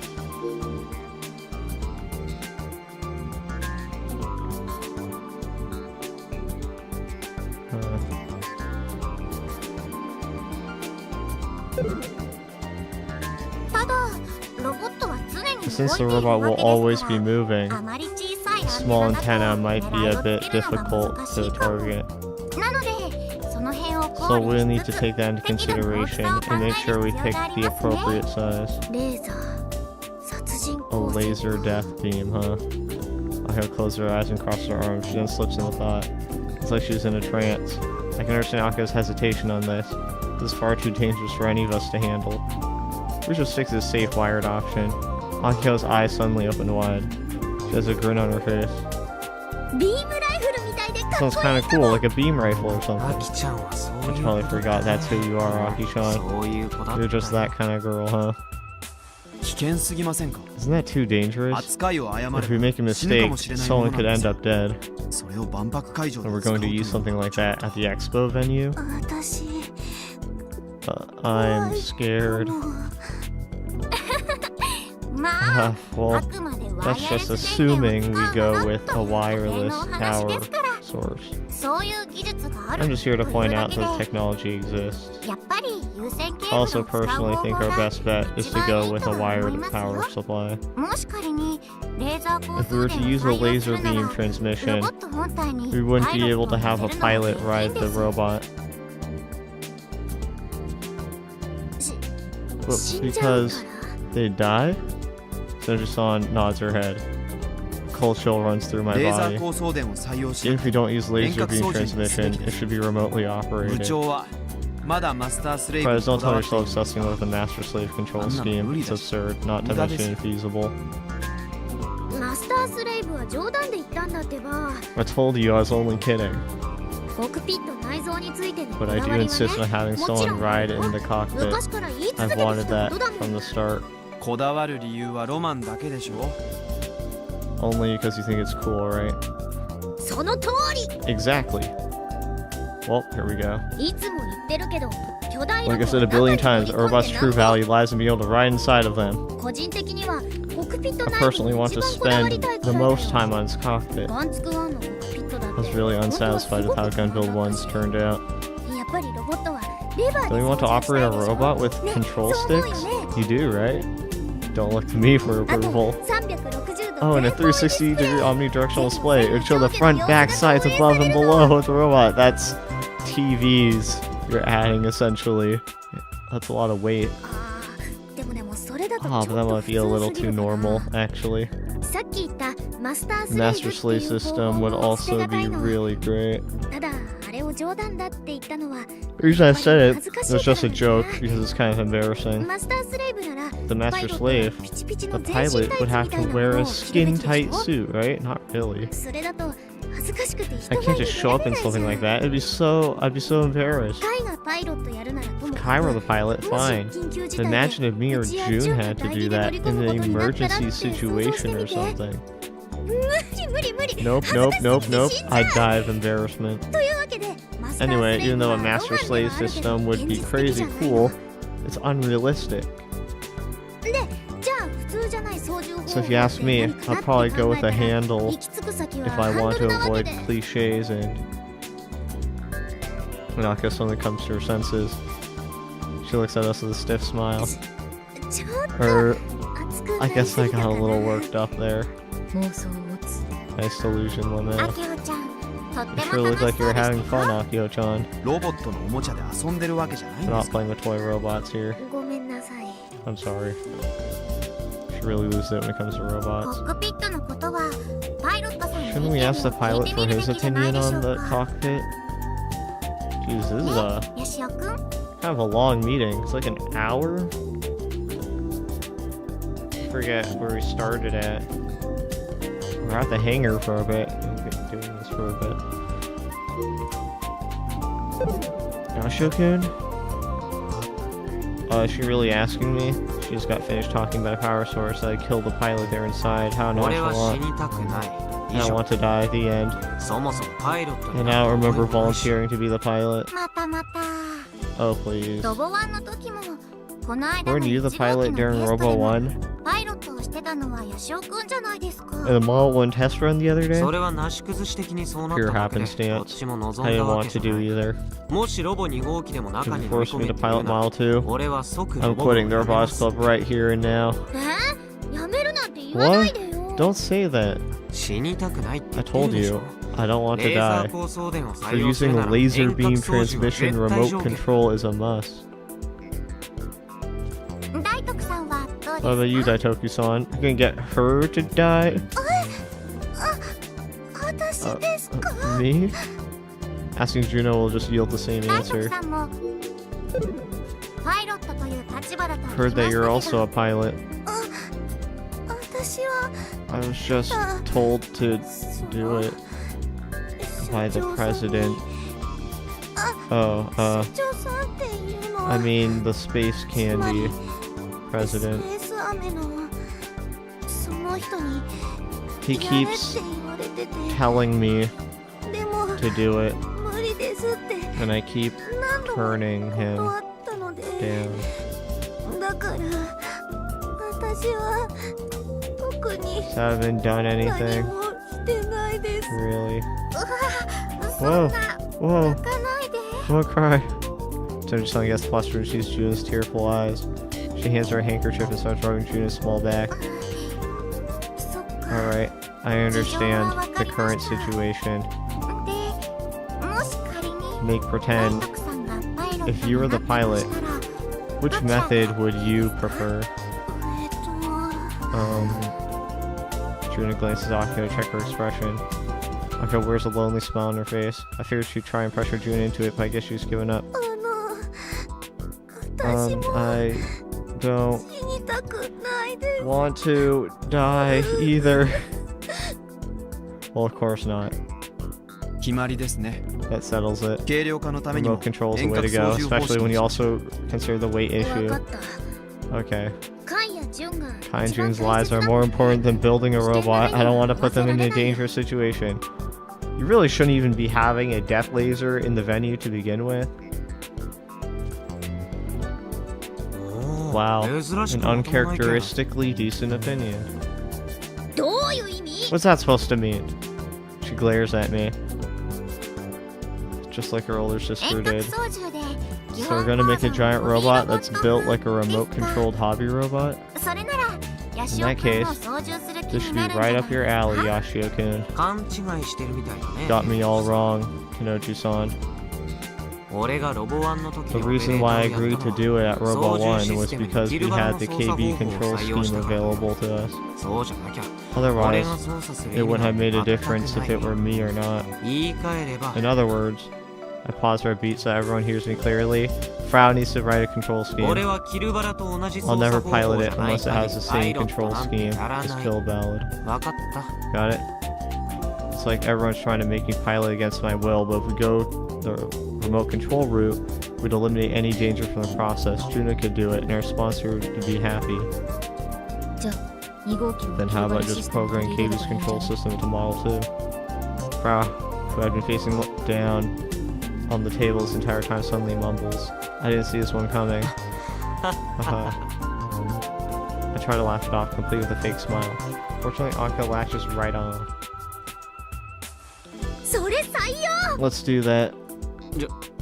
Since the robot will always be moving, small antenna might be a bit difficult to target. So we'll need to take that into consideration and make sure we pick the appropriate size. A laser death beam, huh? I'll close her eyes and cross her arms. She then slips into thought. It's like she's in a trance. I can understand Akio's hesitation on this. This is far too dangerous for any of us to handle. We should stick to the safe wired option. Akio's eyes suddenly open wide. She has a grin on her face. Sounds kinda cool, like a beam rifle or something. I totally forgot that's who you are, Aki-chan. You're just that kind of girl, huh? Isn't that too dangerous? If we make a mistake, someone could end up dead. And we're going to use something like that at the expo venue? I'm scared. Well, that's just assuming we go with a wireless power source. I'm just here to point out that technology exists. I also personally think our best bet is to go with a wired power supply. If we were to use a laser beam transmission, we wouldn't be able to have a pilot ride the robot. But because they'd die? Soju-san nods her head. Cold chill runs through my body. Even if we don't use laser beam transmission, it should be remotely operated. Brothers, don't tell yourself obsessing with the master-slave control scheme. It's absurd, not to mention infeasible. I told you I was only kidding. But I do insist on having someone ride in the cockpit. I've wanted that from the start. Only because you think it's cool, right? Exactly. Well, here we go. Like I said a billion times, a robot's true value lies in being able to ride inside of them. I personally want to spend the most time on its cockpit. I was really unsatisfied with how Gun Build 1's turned out. Do we want to operate a robot with control sticks? You do, right? Don't look to me for approval. Oh, and a 360-degree omnidirectional display. It would show the front, back, sides, above, and below of the robot. That's TVs you're adding, essentially. That's a lot of weight. Oh, but that might be a little too normal, actually. The Master Slave system would also be really great. The reason I said it was just a joke, because it's kind of embarrassing. The Master Slave, the pilot, would have to wear a skin-tight suit, right? Not really. I can't just show up in something like that. I'd be so embarrassed. If Kai were the pilot, fine. But imagine if me or June had to do that in an emergency situation or something. Nope. I'd die of embarrassment. Anyway, even though a Master Slave system would be crazy cool, it's unrealistic. So if you ask me, I'd probably go with a handle if I want to avoid cliches and Minako suddenly comes to her senses. She looks at us with a stiff smile. I guess I got a little worked up there. Nice delusion limit. You sure look like you're having fun, Akio-chan. We're not playing with toy robots here. I'm sorry. Should really lose it when it comes to robots. Shouldn't we ask the pilot for his opinion on the cockpit? Jeez, this is kind of a long meeting. It's like an hour? I forget where we started at. We're at the hangar for a bit. We've been doing this for a bit. Yashio-kun? Is she really asking me? She just got finished talking about a power source that I killed the pilot there inside. How nonchalant. I don't want to die at the end. And now I remember volunteering to be the pilot. Oh, please. Weren't you the pilot during Robo 1? the Model 1 test run the other day?
それはなし崩し的にそうなった
Pure
だけで、どっ
happenstance.
ちも
I
望ん
didn't
だわ
want
けじ
to
ゃな
do
い。
either.
もしロボ2号機でも
To
中に乗り
force
込
me
め
to
って言う
pilot
なら、
Model 2.
俺は即ロ
I'm
ボを
quitting the
やめま
Robotics
す。
Club right here and now.
やめるなんて言わないでよ。
Don't say that.
死にたくないって
I
言って
told
るでしょ。
you. I don't want
レ
to
ーザ
die.
ー光送電を
For
採用する
using
なら
laser
遠隔
beam
操縦は
transmission
絶対
remote
条件。
control is a must.
大徳さんはどうですか？
What about you, Daitoku-san? You gonna get her to die?
私ですか？
Me? Asking Juno will just yield the same
大徳
answer.
さんもパイロットという立場だと聞きました
Heard
け
that you're
ど、
also a pilot.
私は
I was just told to do it by the president. Oh,
社長さんっていうのは
I mean the space
つまり
candy president.
スペースアメのその人に
He
やれって
keeps
言われてて、
telling me
でも
to do it,
無理ですって
and I keep
何度も
turning him
断ったので、
down.
だから私は特に
So I haven't done
何
anything.
もしてないです。
Really?
そんな
Whoa.
泣かないで。
Don't cry. Jenny suddenly gets flustered and sees Juno's tearful eyes. She hands her a handkerchief and starts rubbing Juno's small back.
そっか。
Alright, I understand the current situation.
で、もし仮に
Make
大
pretend.
徳さんがパイロット
If you were
にな
the
ったと
pilot,
したら、
which method would you prefer?
えっと
Juno glances at Akio to check her expression. Akio wears a lonely smile on her face. I figured she'd try and pressure Juno into it, but I guess she's given up.
私も
I don't
死にたくないです。
want to die either. Well, of course not.
決まりですね。
That settles it.
軽量化のためにも
Remote control is the
遠
way to
隔
go,
操縦方
especially
式
when
に
you
しましょう
also consider the weight
わ
issue.
かった。
Okay.
カイやジュンが
Kai and
一番
Jun's
大
lives
切
are
な
more
の
important than building a robot. I don't want to put them in a dangerous situation. You really shouldn't even be having a death laser in the venue to begin with. Wow,
珍し
an
くまともな意見。
uncharacteristically decent opinion.
どういう意味？
What's that supposed to mean? She glares at me. Just like her older sister
遠隔
did.
操縦で
So we're gonna make a giant robot that's built like a remote-controlled hobby robot?
それならヤシ
In
オ
that
君
case,
も操縦する気
This
に
should
な
be
るんじゃ
right
ない
up your alley, Yashio-kun.
勘違いしてるみたいだね。
Got me all wrong, Kinochi-san.
俺がロボ1の時
The
にオペレー
reason
タ
why
ー
I
をやった
agreed
の
to
は
do it at
操
Robot
縦
1
シ
was
ステムに
because
キ
we
ルバー
had
の
the
操作
KB
方法を
control
採用し
scheme
たから
available to us.
そうじゃなきゃ
Otherwise,
俺が操作する
it
意味
wouldn't
な
have
ん
made
て
a
全く
difference
な
if
い
it were me or not.
言い換えれば
In other words, I pause for a beat so everyone hears me clearly. Frau needs to write a control scheme.
俺はキルバラと同じ
I'll
操
never
作方法
pilot
じ
it
ゃない
unless it
限
has
り
the
パ
same
イロット
control
なんて
scheme
やら
as
ない。
Kill Ballad.
わかった。
Got it? It's like everyone's trying to make me pilot against my will, but if we go the remote control route, we'd eliminate any danger from the process. Juno could do it, and our sponsor would be happy.
じゃあ2号機の
Then how about
シ
just
ステムを取
programming
り入れれ
KB's
ばいいんじゃ
control
ない？
system into Model 2? Frau, who had been facing down on the table this entire time, suddenly mumbles. I didn't see this one coming. I try to laugh it off, complete with a fake smile. Fortunately, Anka latches right on.
それ採用！
Let's do that.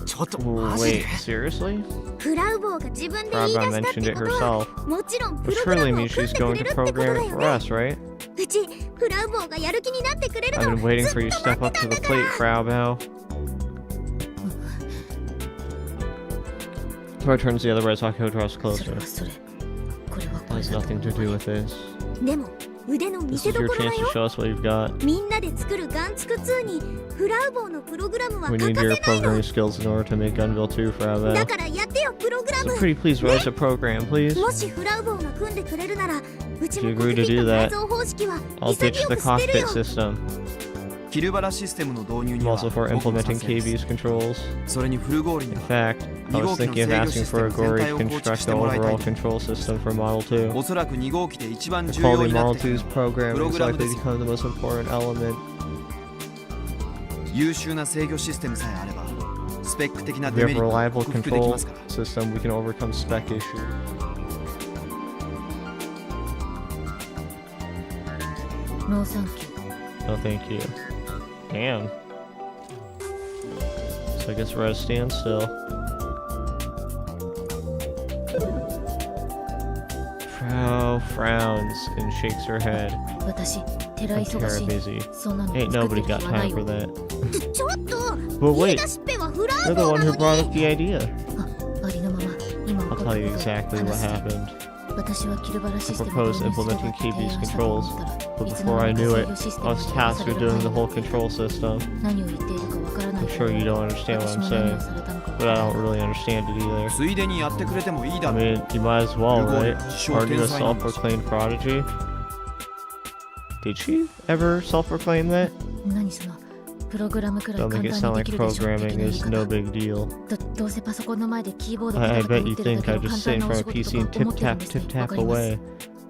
ちょっとマジで
Wait, seriously?
フラウボーが自分で言い
Frau
出したっ
mentioned
て
it
ことは
herself.
もちろんプ
Which
ログラ
surely
ムを
means
組ん
she's
でく
going
れ
to
るってこと
program
だ
it
よ
for
ね。
us, right?
うちフラウボーがやる気になってくれる
I've
の
been waiting
ずっ
for you
と
to step
待っ
up
て
to
た
the
んだか
plate,
ら。
Frau Bao. So I turns the other way as Akio draws
それ
closer.
はそれ。これは
That
これ
has
だと
nothing to do with this.
でも腕の見
This
せ
is
ど
your
ころだ
chance to
よ。
show us what you've got.
みんなで作るガンツク2にフラウボーのプログラムは
We
欠
need
か
your
せないの。
programming skills in order to make Gunville 2, Frau
だ
Bao.
からやってよプログラ
So
ム。
pretty please write us a program, please.
もしフラウボーが組んでくれるならうち
If you
もコ
agree
ク
to
ピッ
do
ト
that,
改造方式は
I'll
潔
ditch
く
the
捨てる
cockpit
よ。
system.
キルバラシステムの導入に
I'm
は
also for
僕も
implementing
賛成です
KB's controls.
それにフルゴールに
In
は
fact, I was thinking of asking for a Gory to
全体を構築
construct
し
the
てもらいたい
overall control system for Model 2.
おそらく2号機で一番
The
重要
quality
になっ
Model
てくる
2's programming is
Program
likely to
ですよ。
become the most important element.
優秀な制御システムさえあればスペック的な
If
デ
we
メ
have
リ
a
ットを
reliable
克服でき
control
ますから
system, we can overcome spec issues.
ノーサンキュー。
No thank you. Damn. So I guess we're at a standstill. Frau frowns and shakes her head.
私、寺
I'm
忙し
Terra
い。
busy.
そんなの
Ain't
作って
nobody
る
got
暇ない
time for
よ。
that.
ちょっと
But
言い
wait,
出しっぺはフラ
you're
ー
the
ボ
one
な
who
の
brought
に。
up the idea.
ありのまま今起
I'll
こ
tell
った
you
ことを
exactly what
話す。
happened.
私はキルバラシ
I
ステムを
proposed
導入すれば
implementing
提
KB's
案したと
controls,
思ったら
but
いつの
before
間
I
にか
knew
制
it,
御システ
I
ム
was
にさ
tasked
れ
with
る
doing
範
the
囲
whole
で
control system.
何を言っているかわからない
I'm sure you don't understand what
私
I'm
も何
saying,
をされたのかわ
but
から
I
ない
don't really understand it either.
ついでにやってくれてもいいだ
I
ろう。
mean, you might as well, right?
Sure,
Aren't you a
天才なんだし。
self-proclaimed prodigy? Did she ever self-proclaim that?
何そのプログラムくらい
Don't
簡
make it
単
sound
にで
like
きるでしょ的
programming
な言い
is
方
no big deal.
どうせパソコンの前でキーボード
I
を
bet
打
you
ってる
think
だけ
I
の
just
簡
sit
単
in
なお
front
仕
of a
事
PC
と
and
か思ってるん
tip-tap,
ですね。わ
tip-tap
かります
away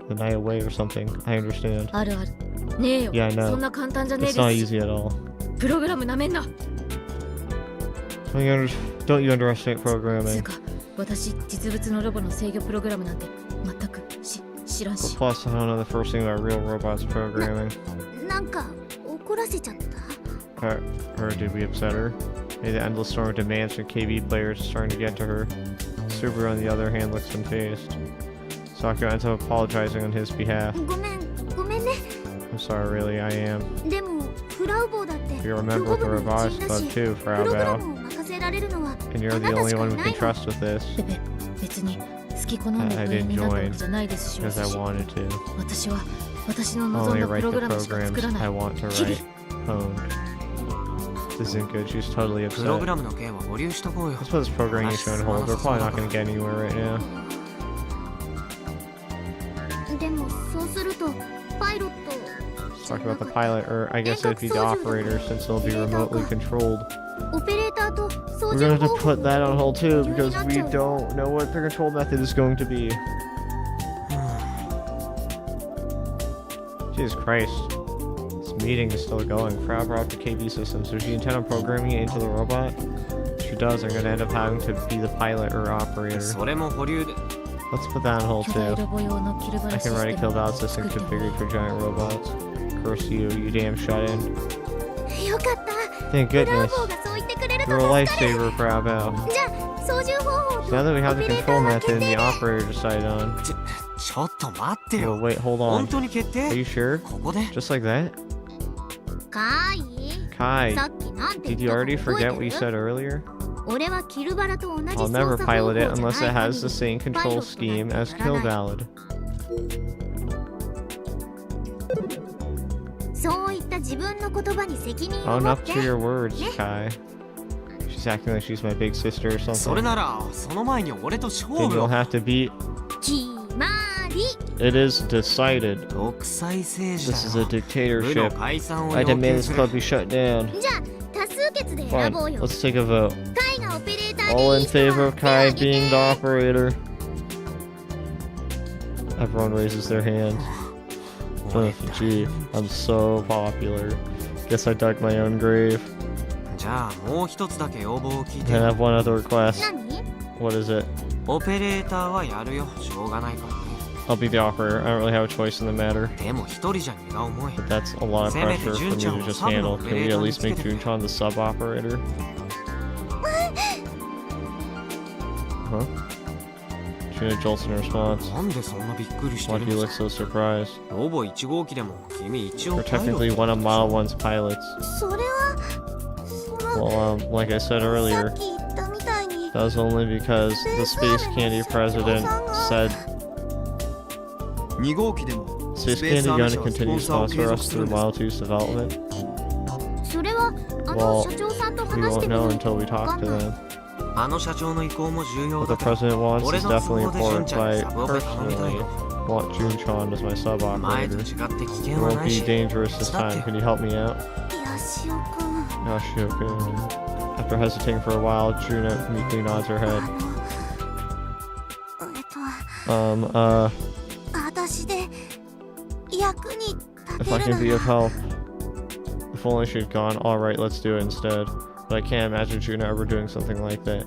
the night away or something. I understand.
あるあるねえよ
Yeah, I know.
そんな簡単じゃねえ
It's not
です
easy at all.
プログラムなめんな
Don't you underestimate
つう
programming?
か私実物のロボの制御プログラムなんて全く知らん
But
し
plus, I don't know the first thing about real robots programming.
なんか怒らせちゃった
Or did we upset her? Maybe the endless storm of demands from KB players is starting to get to her. Subaru, on the other hand, looks unfazed. Sakura ends up apologizing on his behalf.
ごめんね
I'm sorry, really, I am.
でもフラウボーだって
You're a member of the Robotics Club too,
プログラ
Frau
ムを任せられるのは
And you're
あ
the
なた
only
しか
one
い
we
な
can
いの
trust with this.
別に好き好んで
I
部員
didn't
になったわ
join
けじゃないですし
because I wanted to.
私は私の
I
望ん
only
だプ
write
ロ
the
グラムしか
programs
作らな
I
い
want to
キリ
write. Honed. This isn't good, she's totally
プログ
upset.
ラムの件は保留しとこうよ
Let's put this programming issue on hold. We're probably not going to get anywhere right now.
でもそうするとパイロット
Let's talk about the pilot, or I guess it'd be the operator since they'll be remotely controlled.
オペレーターと操
We're
縦
gonna have
方
to
法
put that on hold too because we don't know what the control method is going to be. Jesus Christ. This meeting is still going. Frau brought up the KB system, so she intend on programming it into the robot? If she does, I'm gonna end up having to be the pilot or operator.
それも保留で
Let's put that on hold
巨大
too.
ロボ用のキルバ
I
ラシ
can
ス
write a
テ
kill
ム
valve
を
system
作っても
configured for giant robots. Curse you, you damn shut-in.
よかった
Thank
ブラ
goodness.
ボーがそう言ってくれると
You're a
助かる
lifesaver, Frau Bao.
じゃあ操縦方法
So
と
now that we have the
オペレー
control
ターは
method
決
and
定
the
で
operator to decide on.
ちょっと待って
Well,
よ
wait, hold
本
on.
当に決
Are
定
you sure?
ここで
Just like that?
かい
Kai,
さっきなんて
did
言
you
った
already
か覚
forget
え
what you
て
said
る
earlier?
俺はキルバラと同じ
I'll
操
never
作方
pilot
法
it
じゃ
unless
な
it
い
has
限
the
り
same
パイ
control
ロットなん
scheme
て
as
やら
kill
ない
valid.
そういった自分の言葉に責任を
Own
持っ
up
て
to your words,
Yeah.
Kai. She's acting like she's my big sister or
それ
something.
ならその前に俺と勝
Then
負
you'll
を
have to beat.
決まり
It is decided.
独裁政治
This is
だ
a
よ部の
dictatorship.
解散を
I
要
demand
求
this
す
club
る
be shut down.
じゃあ多数決で選
Fine,
ぼうよ
let's take a vote.
カイがオペレーターで
All
い
in
い人は
favor of
手を
Kai
挙げ
being
て
the operator. Everyone raises their hand.
俺
Gee, I'm so popular. Guess I dug my own grave.
じゃあもう一つだけ要望を聞いて
And I have one other request.
何
What is it?
オペレーターはやるよしょうがないからね
I'll be the operator. I don't really have a choice in the matter.
でも一人じゃ荷が重い
But that's a lot of pressure for me to just handle. Can we at least make Junchan the sub-operator? Huh? Trina jolts in response.
なんでそんなびっくりして
Why
る
do you
の
look so surprised?
ロボ1号機でも君一応
We're
パイロッ
technically
ト
one of Model 1's pilots.
それはその
Well, like I said
さ
earlier,
っき言ったみたいに
that was only because the Space Candy president said
2号機でも
Space
スペース
Candy
アメ
gonna
車はス
continue
ポ
to
ンサーを継
sponsor
続
us
する
through
んです
Model 2's development?
それはあ
Well,
の社長さんと
We
話して
won't
み
know
ないと
until we
わか
talk
ん
to
ない
them.
あの社長の意向も重要
What
だ
the
から
president wants
俺
is
の都
definitely
合で純
important,
ちゃん
but
に
I
サブオペ頼みたい
personally
よ
want Junchan as my
前
sub-operator.
と違って危
It
険はな
won't
い
be
し
dangerous this time. Can you help me out?
ヤシオくん
Yoshio-kun. After hesitating for a while, Juna meekly nods her
あ
head.
の私で役に立
If
て
I
る
can
な
be of
ら
help, If only she'd gone. Alright, let's do it instead. But I can't imagine Juno ever doing something like that.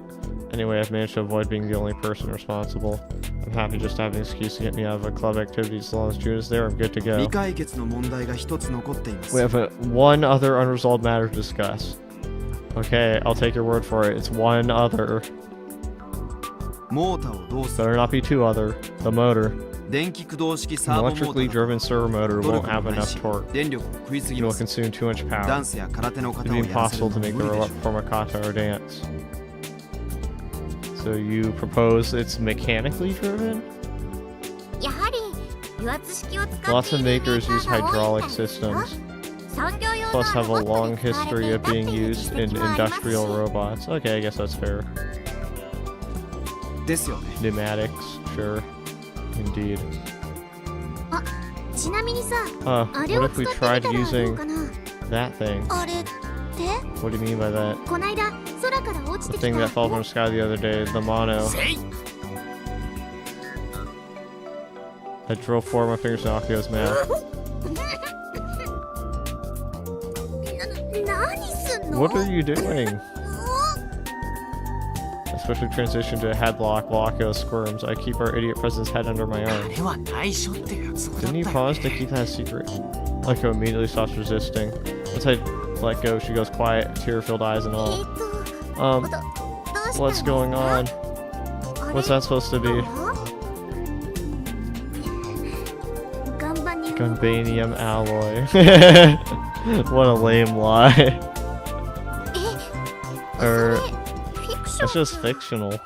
Anyway, I've managed to avoid being the only person responsible. I'm happy just to have an excuse to get me out of a club activity. As long as Juno's there, I'm good to go.
未解決の問題が一つ残っています
We have one other unresolved matter to discuss. Okay, I'll take your word for it. It's one other.
モーターを動作
Better not be two other. The motor.
電気駆動式
An
サーボモータ
electrically
ー
driven servo motor
努
won't
力
have
もない
enough
し
torque.
電力を食いす
It
ぎ
will
ます
consume too much
ダ
power.
ンスや空手の
It'd
方
be
をやらせる
impossible
の
to
も
make
無
her
理
up
でしょ
from a kata or dance. So you propose it's mechanically driven?
やはり油圧式を使って
Lots
い
of
るメーカ
makers
ー
use
が多いみたい
hydraulic
ですよ
systems,
産業用の
plus have
ロ
a
ボット
long
で使われて
history
い
of
たってい
being
う
used
実
in
績もありますし
industrial robots. Okay, I guess that's fair.
ですよね
Pneumatics, sure. Indeed.
ちなみにさ
What
あれを
if
使
we
ってみた
tried
らどう
using
かな
that thing?
あれって
What do you mean by that?
こないだ空から落ち
The
てき
thing that
た
fell from the sky the other day, the mono.
せい
I drove four of my fingers in Akio's mouth.
何すんの
What are you doing? Especially transition to a headlock while Akio squirms. I keep our idiot president's head under my
あ
arm.
れは内緒って約束だった
Didn't you
よ
promise to
ね
keep that a secret? Akio immediately stops resisting. Once I let go, she goes quiet, tear-filled eyes and
え
all.
っと
Um,
どうした
what's
の
going on?
あれ
What's that supposed to be?
岩盤に
Gunbanium alloy. What a lame lie.
そ
Er,
れフィクシ
That's
ョ
just fictional.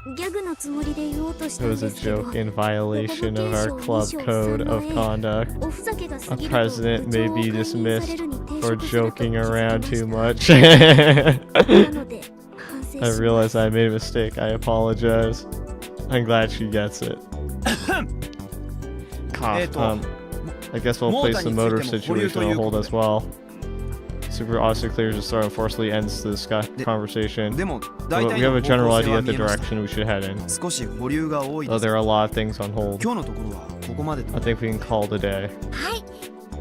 ンギャグのつもりで言おうとし
It
たん
was a
ですけど
joke in violation of our club code of conduct.
おふざけが過
A
ぎると
president
部長
may
を
be
解任され
dismissed
るに抵
for
触すると
joking
気づき
around
ま
too
した
much.
なので反省し
I
ます
realize I made a mistake. I apologize. I'm glad she gets it. Cough. I guess we'll place the motor situation on hold as well. Super obviously clears the start and forcefully ends the conversation.
でも大
But
体
we have
の
a
方
general
向性
idea
は
of the
見えました
direction we should head in.
少し保留が多いで
Though
す
there are a lot of things on hold.
今日のところはここまで
I think we can call it a day.
はい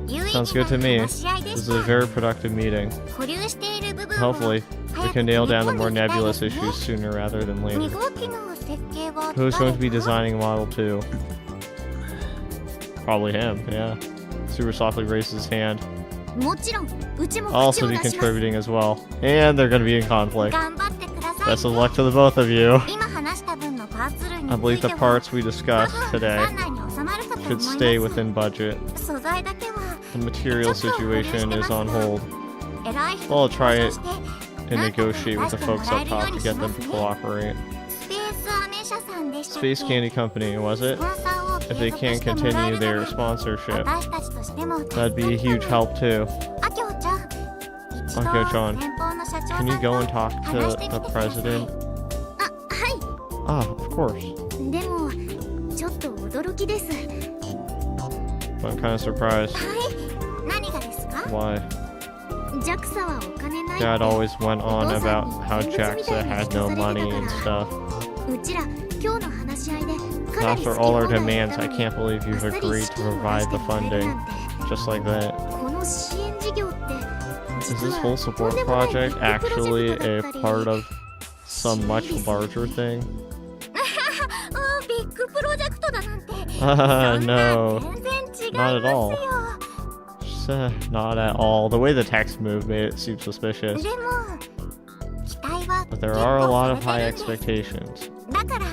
有意
Sounds
義
good to
な
me.
話し合いで
This
し
is a
た
very productive meeting.
保留している部分を
Hopefully, we
早く
can nail down the
組み
more
込んでいきたい
nebulous
ですね
issues sooner rather than
2
later.
号機の設計は
Who's going to be
誰か
designing Model 2? Probably him, yeah. Super softly raises his hand.
もちろんうちも
I'll
口
also
を
be
出します
contributing as well. And they're going to be in conflict.
頑張ってください
Best of luck to the both of you.
今話した分のパーツ類に
I
つ
believe
いて
the
は
parts we discussed
3
today
内に収まるかと思い
should
ます
stay within budget.
素材だけは
The material situation is on hold.
偉い人
Well, I'll
と
try
交
it
渉して
and
なんとか
negotiate with the
出して
folks
もらえ
up
るよう
top
に
to
し
get
ま
them
す
to
ね
cooperate.
スペースアメ社さんでしたっけ
Space Candy Company, was
ス
it?
ポンサーを
If
継
they
続
can't
してもらえ
continue
るな
their
ら
sponsorship,
私たちとしても助
that'd
か
be a
る
huge help too.
あきょうちゃん一度
Akio-chan,
先方の社長さ
Can
ん
you
と
go and talk
話
to
してき
the
てください
president?
あは
Ah, of course.
いでもちょっと驚きです
But I'm kind of surprised.
はい何がですか
Why?
JAXA はお金ないって
Dad always went on about how JAXA had no money and stuff.
うちら今日の話し合いでかなり
After
好き
all our
放題言っ
demands,
た
I
のに
can't believe
あ
you've
っさり
agreed
資
to
金を出
provide
して
the
もらえる
funding.
なんて
Just like that.
この支援事業って
Is
実
this
は
whole
とん
support
でもないビ
project
ッグプロジェ
actually
クトだ
a
ったり
part of some much larger thing?
ビッグプロジェクトだなんて
No,
全然違い
not at
ます
all.
よ
Not at all. The way the text moved made it seem suspicious.
でも期待は
But
結
there are a
構
lot of
さ
high
れてるんです
expectations.
だから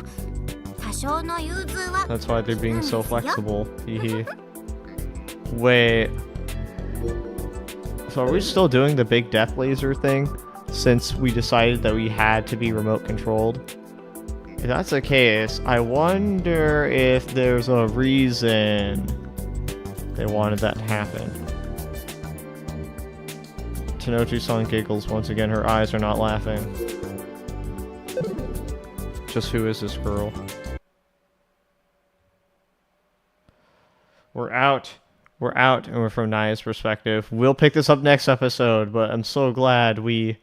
多少の融通は
That's why they're being so
うんですよ
flexible. Hehe. Wait. So are we still doing the big death laser thing? Since we decided that we had to be remote controlled? If that's the case, I wonder if there's a reason they wanted that to happen. Tenochi-san giggles once again. Her eyes are not laughing. Just who is this girl? We're out. We're out, and we're from Naya's perspective. We'll pick this up next episode, but I'm so glad we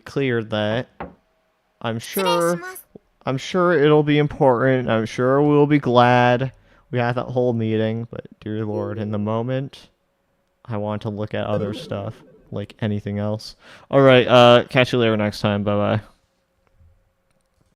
cleared that. I'm
失礼し
sure
ます
I'm sure it'll be important. I'm sure we'll be glad we had that whole meeting, but dear lord, in the moment, I want to look at other stuff, like anything else. Alright, catch you later next time. Bye-bye.